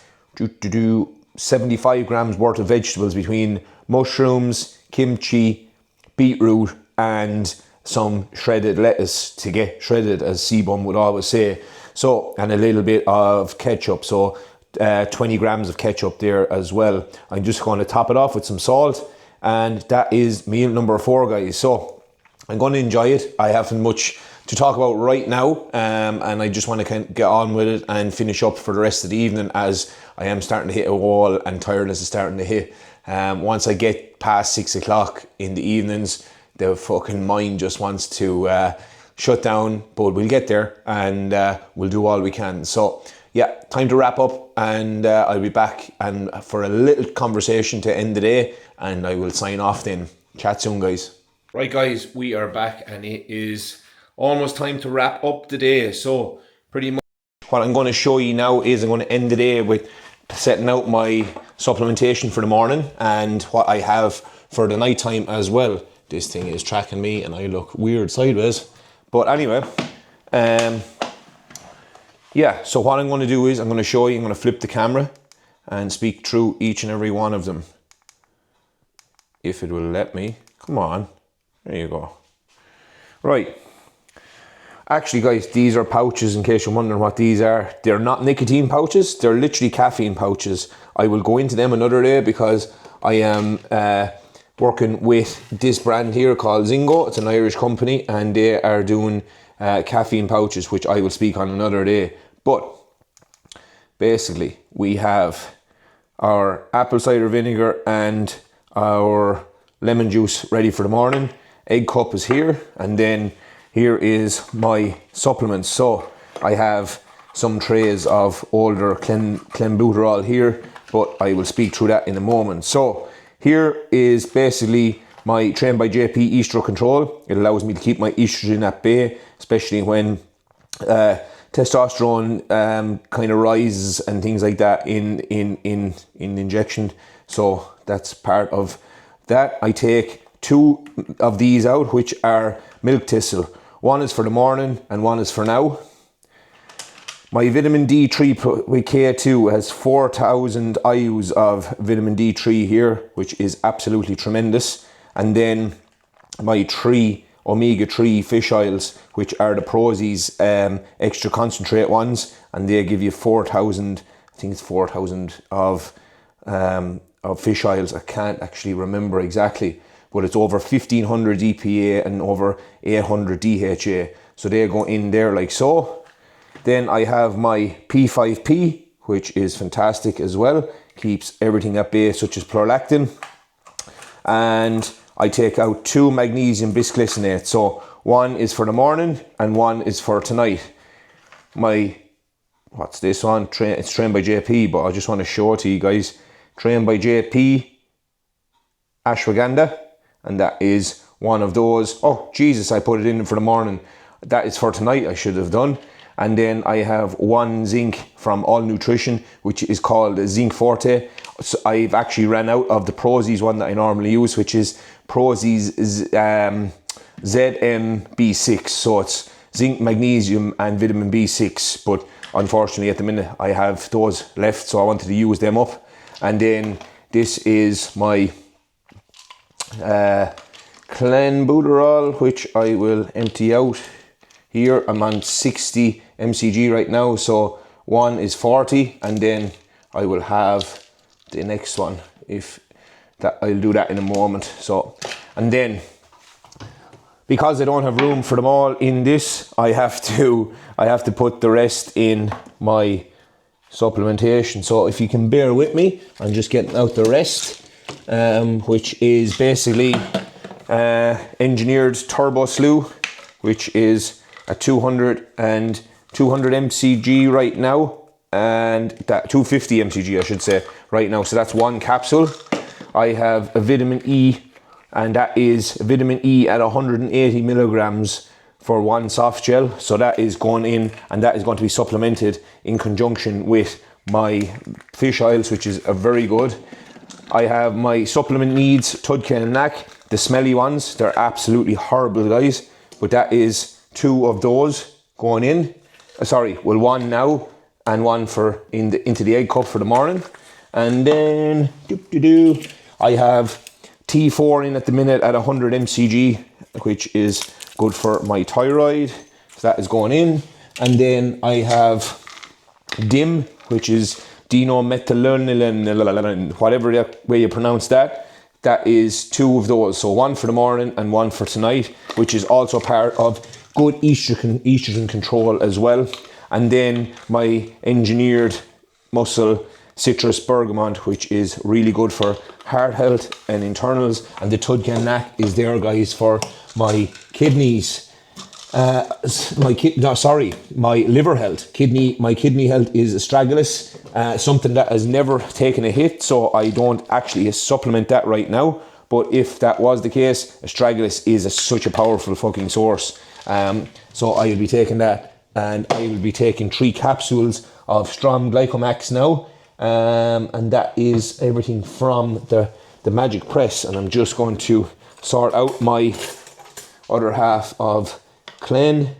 75 grams worth of vegetables between mushrooms, kimchi, beetroot, and some shredded lettuce to get shredded, as Sebum would always say. So, and a little bit of ketchup. So 20 grams of ketchup there as well. I'm just going to top it off with some salt, and that is meal number 4, guys. So I'm going to enjoy it. I haven't much to talk about right now, and I just want to get on with it and finish up for the rest of the evening, as I am starting to hit a wall and tiredness is starting to hit. Once I get past 6 o'clock in the evenings, the fucking mind just wants to shut down, but we'll get there, and we'll do all we can. So yeah, time to wrap up, and I'll be back and for a little conversation to end the day, and I will sign off then. Chat soon, guys. Right, guys, we are back, and it is almost time to wrap up the day. So pretty much what I'm going to show you now is I'm going to end the day with setting out my supplementation for the morning and what I have for the night time as well. This thing is tracking me and I look weird sideways. But anyway, yeah, so what I'm going to do is I'm going to show you, I'm going to flip the camera and speak through each and every one of them. If it will let me. Come on. There you go. Right. Actually, guys, these are pouches in case you're wondering what these are. They're not nicotine pouches. They're literally caffeine pouches. I will go into them another day because I am working with this brand here called Zingo. It's an Irish company and they are doing caffeine pouches, which I will speak on another day. But basically, we have our apple cider vinegar and our lemon juice ready for the morning. Egg cup is here, and then here is my supplements. So I have some trays of older clenbuterol here, but I will speak through that in a moment. So here is basically my Train by JP Estrol Control. It allows me to keep my estrogen at bay, especially when testosterone kind of rises and things like that in injection. So that's part of that. I take 2 of these out, which are milk thistle. One is for the morning and one is for now. My vitamin D3 with K2 has 4,000 IUs of vitamin D3 here, which is absolutely tremendous. And then my 3 omega-3 fish oils, which are the Prozis extra concentrate ones, and they give you 4,000, I think it's 4,000 of fish oils. I can't actually remember exactly, but it's over 1,500 EPA and over 800 DHA. So they go in there like so. Then I have my P5P, which is fantastic as well. Keeps everything at bay, such as prolactin. And I take out 2 magnesium bisglycinate. So one is for the morning and one is for tonight. What's this one? It's Train by JP, but I just want to show it to you guys. Train by JP ashwagandha, and that is one of those. Oh Jesus, I put it in for the morning. That is for tonight, I should have done. And then I have 1 zinc from All Nutrition, which is called Zinc Forte. So I've actually ran out of the Prozis one that I normally use, which is Prozis ZMB6. So it's zinc, magnesium and vitamin B6. But unfortunately at the minute I have those left, so I wanted to use them up. And then this is my clenbuterol, which I will empty out here. I'm on 60 mcg right now, so one is 40, and then I will have the next one. If that, I'll do that in a moment. So, and then because I don't have room for them all in this, I have to put the rest in my supplementation. So if you can bear with me, I'm just getting out the rest, which is basically engineered turbo slew, which is at 200 mcg right now, and that 250 mcg I should say right now. So that's 1 capsule. I have a vitamin E, and that is vitamin E at 180 milligrams for 1 soft gel. So that is going in, and that is going to be supplemented in conjunction with my fish oils, which is a very good. I have my supplement needs Tudkin and Knack, the smelly ones. They're absolutely horrible, guys, but that is 2 of those going in. Sorry, well, 1 now and 1 for into the egg cup for the morning. And then I have T4 in at the minute at 100 mcg, which is good for my thyroid. So that is going in. And then I have DIM, which is dinomethylonilin, whatever way you pronounce that. That is 2 of those. So 1 for the morning and 1 for tonight, which is also part of good estrogen control as well. And then my engineered muscle citrus bergamot, which is really good for heart health and internals. And the Tudkin Knack is there, guys, for my kidneys. My liver health. My kidney health is astragalus, something that has never taken a hit, so I don't actually supplement that right now. But if that was the case, astragalus is such a powerful fucking source. So I will be taking that, and I will be taking 3 capsules of Strom Glycomax now. And that is everything from the magic press. And I'm just going to sort out my other half of Clen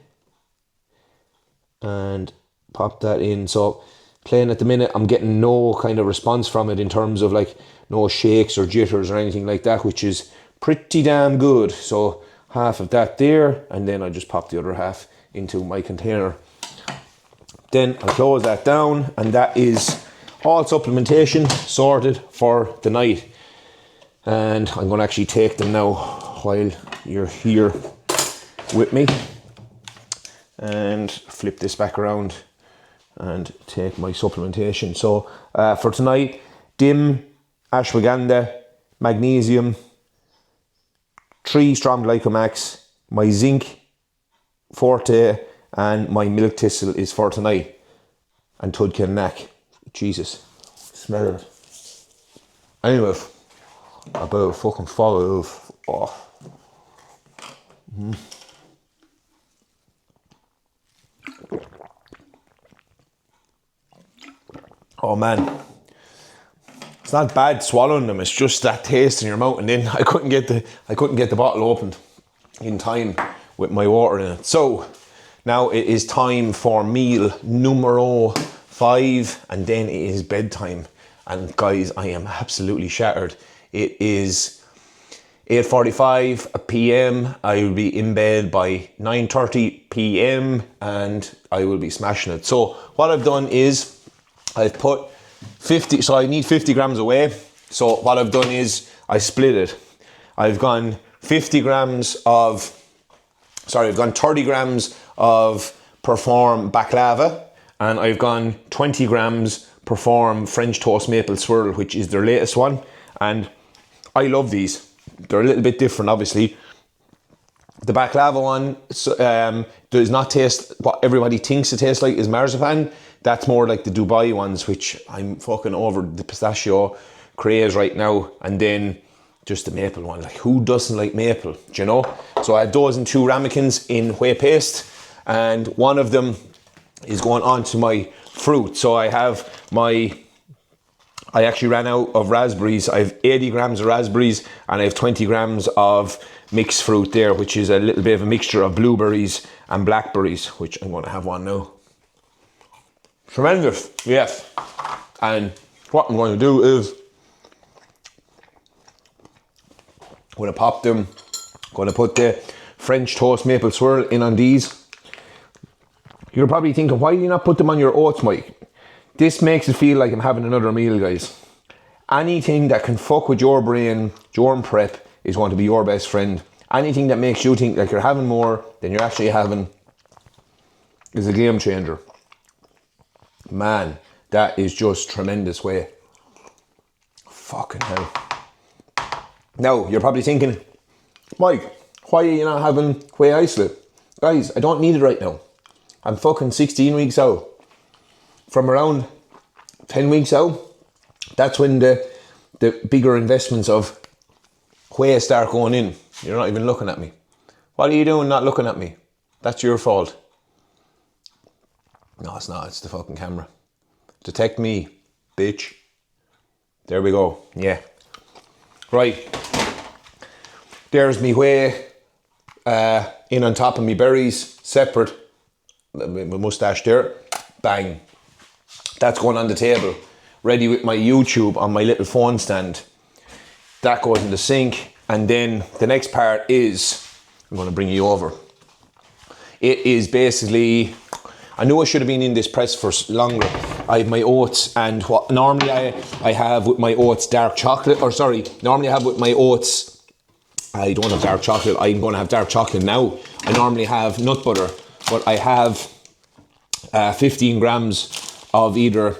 and pop that in. So Clen at the minute, I'm getting no kind of response from it in terms of like no shakes or jitters or anything like that, which is pretty damn good. So half of that there, and then I just pop the other half into my container. Then I'll close that down, and that is all supplementation sorted for the night. And I'm going to actually take them now while you're here with me, and flip this back around and take my supplementation. So for tonight, DIM, ashwagandha, magnesium, 3 strong glycomax, my zinc forte, and my milk thistle is for tonight. And Tudkin Knack. Jesus, smell it. Anyway, about fucking 5. Oh. Oh man, it's not bad swallowing them. It's just that taste in your mouth, and then I couldn't get the bottle opened in time with my water in it. So now it is time for meal numero 5, and then it is bedtime. And guys, I am absolutely shattered. It is 8:45 p.m. I will be in bed by 9:30 p.m. and I will be smashing it. So what I've done is I've put 50, so I need 50 grams away. So what I've done is I split it. I've gone 30 grams of Perform Baklava, and I've gone 20 grams Perform French Toast Maple Swirl, which is their latest one. And I love these. They're a little bit different, obviously. The baklava one does not taste what everybody thinks it tastes like is marzipan. That's more like the Dubai ones, which I'm fucking over the pistachio craze right now. And then just the maple one. Like, who doesn't like maple, do you know? So I had those in 2 ramekins in whey paste, and one of them is going on to my fruit. So I actually ran out of raspberries. I have 80 grams of raspberries, and I have 20 grams of mixed fruit there, which is a little bit of a mixture of blueberries and blackberries, which I'm going to have one now. Tremendous, yes. And what I'm going to do is I'm going to pop them, going to put the French Toast Maple Swirl in on these. You're probably thinking, why do you not put them on your oats, Mike? This makes it feel like I'm having another meal, guys. Anything that can fuck with your brain during prep is going to be your best friend. Anything that makes you think like you're having more than you're actually having is a game changer. Man, that is just tremendous whey. Fucking hell. Now, you're probably thinking, Mike, why are you not having whey isolate? Guys, I don't need it right now. I'm fucking 16 weeks out. From around 10 weeks out, that's when the bigger investments of whey start going in. You're not even looking at me. What are you doing not looking at me? That's your fault. No, it's not. It's the fucking camera. Detect me, bitch. There we go. Yeah. Right. There's me whey in on top of me berries, separate. My moustache there. Bang. That's going on the table. Ready with my YouTube on my little phone stand. That goes in the sink. And then the next part is, I'm going to bring you over. It is basically, I knew I should have been in this press for longer. I have my oats, and what normally I have with my oats dark chocolate, normally I have with my oats, I don't have dark chocolate, I'm going to have dark chocolate now. I normally have nut butter, but I have 15 grams of either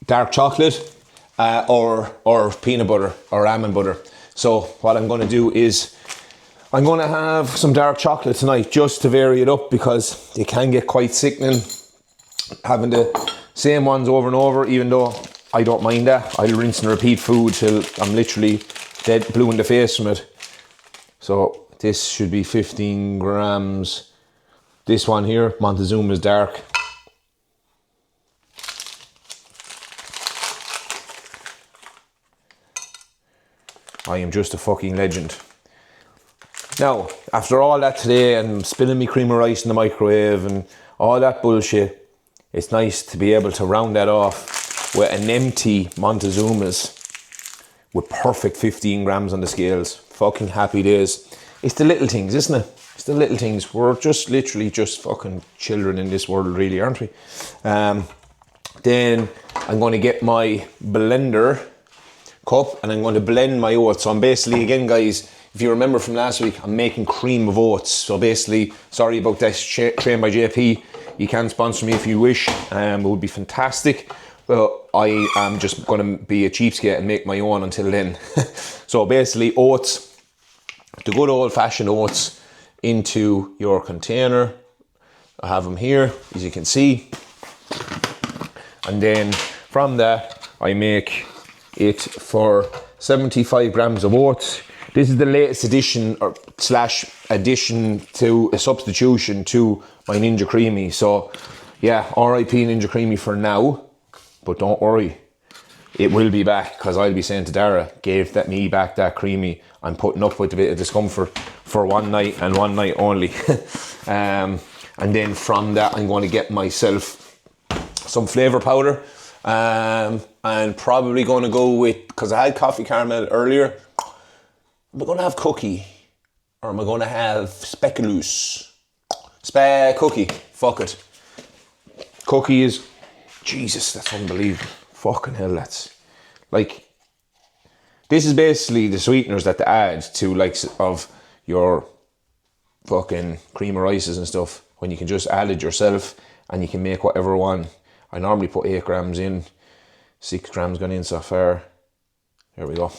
dark chocolate or peanut butter or almond butter. So what I'm going to do is I'm going to have some dark chocolate tonight just to vary it up, because it can get quite sickening having the same ones over and over, even though I don't mind that. I'll rinse and repeat food till I'm literally dead blue in the face from it. So this should be 15 grams. This one here, Montezuma's dark. I am just a fucking legend. Now, after all that today and spilling me cream of rice in the microwave and all that bullshit, it's nice to be able to round that off with an empty Montezuma's with perfect 15 grams on the scales. Fucking happy days. It's the little things, isn't it? It's the little things. We're just literally just fucking children in this world, really, aren't we? Then I'm going to get my blender cup and I'm going to blend my oats. So I'm basically, again guys, if you remember from last week, I'm making cream of oats. So basically, sorry about this, trained by JP. You can sponsor me if you wish. It would be fantastic. But I am just going to be a cheapskate and make my own until then. So basically, oats, the good old fashioned oats, into your container. I have them here, as you can see. And then from that, I make it for 75 grams of oats. This is the latest addition or slash addition to a substitution to my Ninja Creamy. So yeah, RIP Ninja Creamy for now, but don't worry, it will be back, because I'll be saying to Dara, give me back that creamy. I'm putting up with a bit of discomfort for one night and one night only. And then from that, I'm going to get myself some flavour powder. And probably going to go with, because I had coffee caramel earlier, am I going to have cookie? Or am I going to have speculoos? Cookie. Fuck it. Cookie is, Jesus, that's unbelievable. Fucking hell, that's like, this is basically the sweeteners that they add to likes of your fucking cream of rices and stuff, when you can just add it yourself and you can make whatever one. I normally put 8 grams in, 6 grams gone in so far. There we go.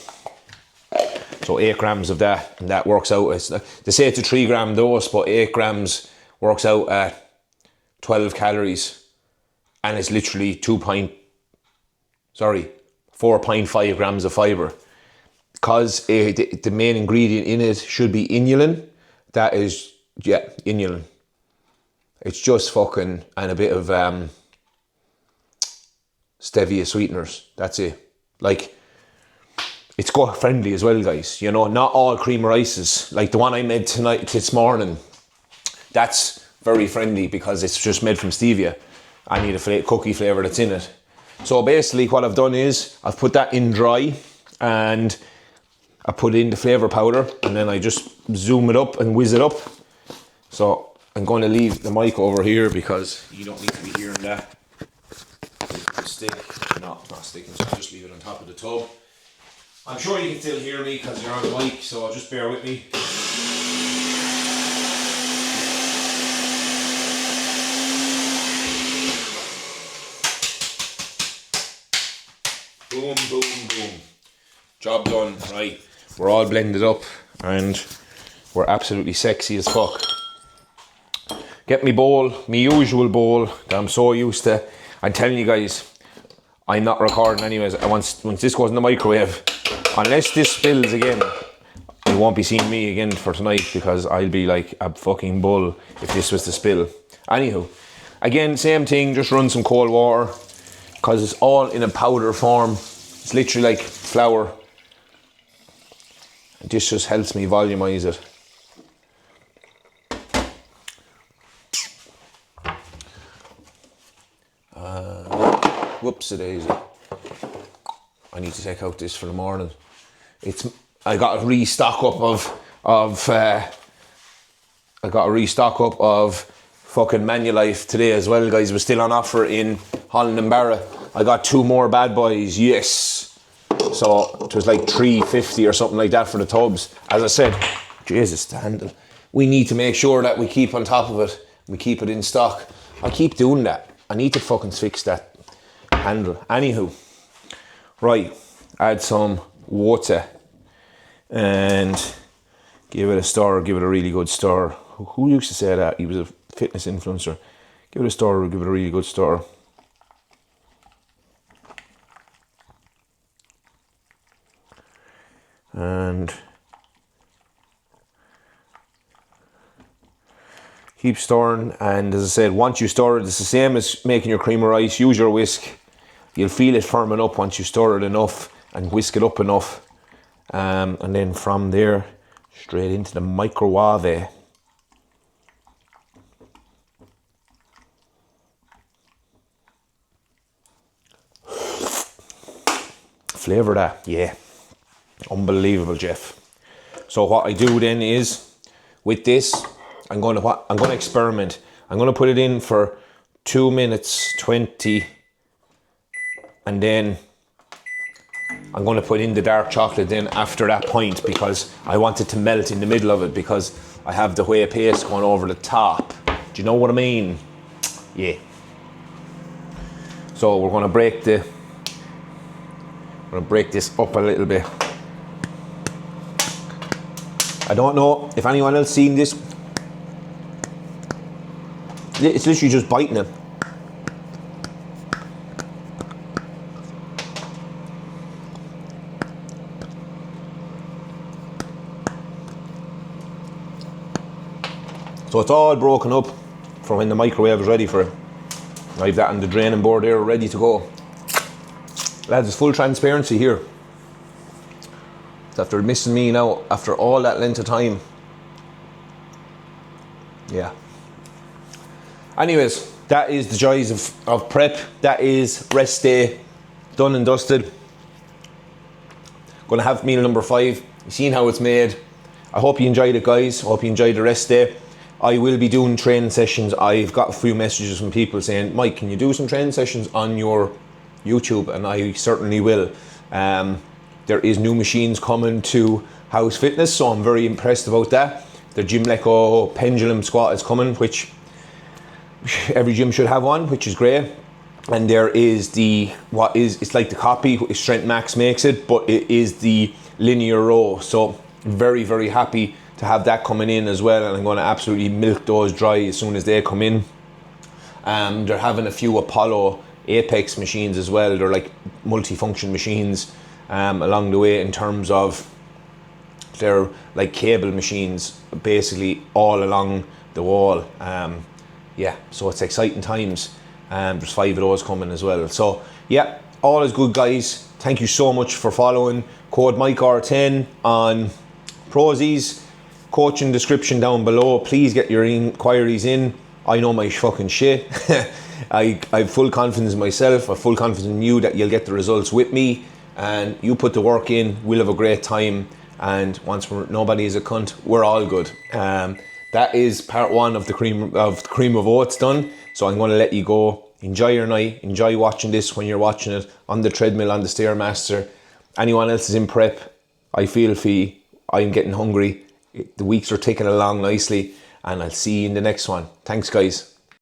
So 8 grams of that, and that works out. They say it's a 3 gram dose, but 8 grams works out at 12 calories, and it's literally 4.5 grams of fibre. Because the main ingredient in it should be inulin. That is, yeah, inulin. It's just fucking, and a bit of stevia sweeteners. That's it. Like, it's gut friendly as well, guys. You know, not all cream rices, like the one I made this morning, that's very friendly because it's just made from stevia. I need a cookie flavour that's in it. So basically what I've done is I've put that in dry and I put in the flavour powder, and then I just zoom it up and whiz it up. So I'm going to leave the mic over here because you don't need to be hearing that. The stick, no, it's not sticking, so I'll just leave it on top of the tub. I'm sure you can still hear me because you're on the mic, so just bear with me. Boom, boom, boom. Job done, right. We're all blended up and we're absolutely sexy as fuck. Get me bowl, me usual bowl that I'm so used to. I'm telling you guys, I'm not recording anyways. Once this goes in the microwave, unless this spills again, you won't be seeing me again for tonight, because I'll be like a fucking bull if this was to spill. Anywho, again, same thing, just run some cold water, because it's all in a powder form. It's literally like flour. This just helps me volumize it. Whoops-a-daisy. I need to take out this for the morning. I got a restock up of fucking Manulife today as well, guys. It was still on offer in Holland and Barra. I got 2 more bad boys, yes. So it was like $3.50 or something like that for the tubs. As I said, Jesus, the handle. We need to make sure that we keep on top of it. We keep it in stock. I keep doing that. I need to fucking fix that handle. Anywho, right, add some water and give it a stir. Give it a really good stir. Who used to say that? He was a fitness influencer. Give it a stir. Give it a really good stir. And keep stirring. And as I said, once you stir it, it's the same as making your cream of rice. Use your whisk. You'll feel it firming up once you stir it enough and whisk it up enough. And then from there, straight into the microwave. Flavour that, yeah. Unbelievable, Jeff. So what I do then is, with this, I'm going to experiment. I'm going to put it in for 2 minutes 20, and then I'm going to put in the dark chocolate then after that point, because I want it to melt in the middle of it, because I have the whey paste going over the top. Do you know what I mean? Yeah. So we're going to break this up a little bit. I don't know if anyone else seen this. It's literally just biting it. So it's all broken up for when the microwave is ready for it. I have that on the draining board there, ready to go. Lads, it's full transparency here. It's after missing me now, after all that length of time. Yeah. Anyways, that is the joys of prep. That is rest day, done and dusted. Gonna have meal number 5. You've seen how it's made. I hope you enjoyed it, guys. I hope you enjoyed the rest day. I will be doing training sessions. I've got a few messages from people saying, Mike, can you do some training sessions on your YouTube? And I certainly will. There is new machines coming to House Fitness, so I'm very impressed about that. The Gym Leco pendulum squat is coming, which every gym should have one, which is great. And there is it's like the copy, Strength Max makes it, but it is the linear row. So very, very happy to have that coming in as well, and I'm going to absolutely milk those dry as soon as they come in. They're having a few Apollo Apex machines as well. They're like multifunction machines along the way, in terms of they're like cable machines basically all along the wall. Yeah, so it's exciting times. There's 5 of those coming as well. So yeah, all is good, guys. Thank you so much for following. Code MikeR10 on Prozis. Coaching description down below. Please get your inquiries in. I know my fucking shit. I have full confidence in myself. I have full confidence in you that you'll get the results with me, and you put the work in. We'll have a great time, and once nobody is a cunt, we're all good. That is part 1 of the cream of oats done. So I'm going to let you go. Enjoy your night. Enjoy watching this when you're watching it on the treadmill, on the StairMaster. Anyone else is in prep, I feel for you. I'm getting hungry. The weeks are ticking along nicely, and I'll see you in the next one. Thanks, guys.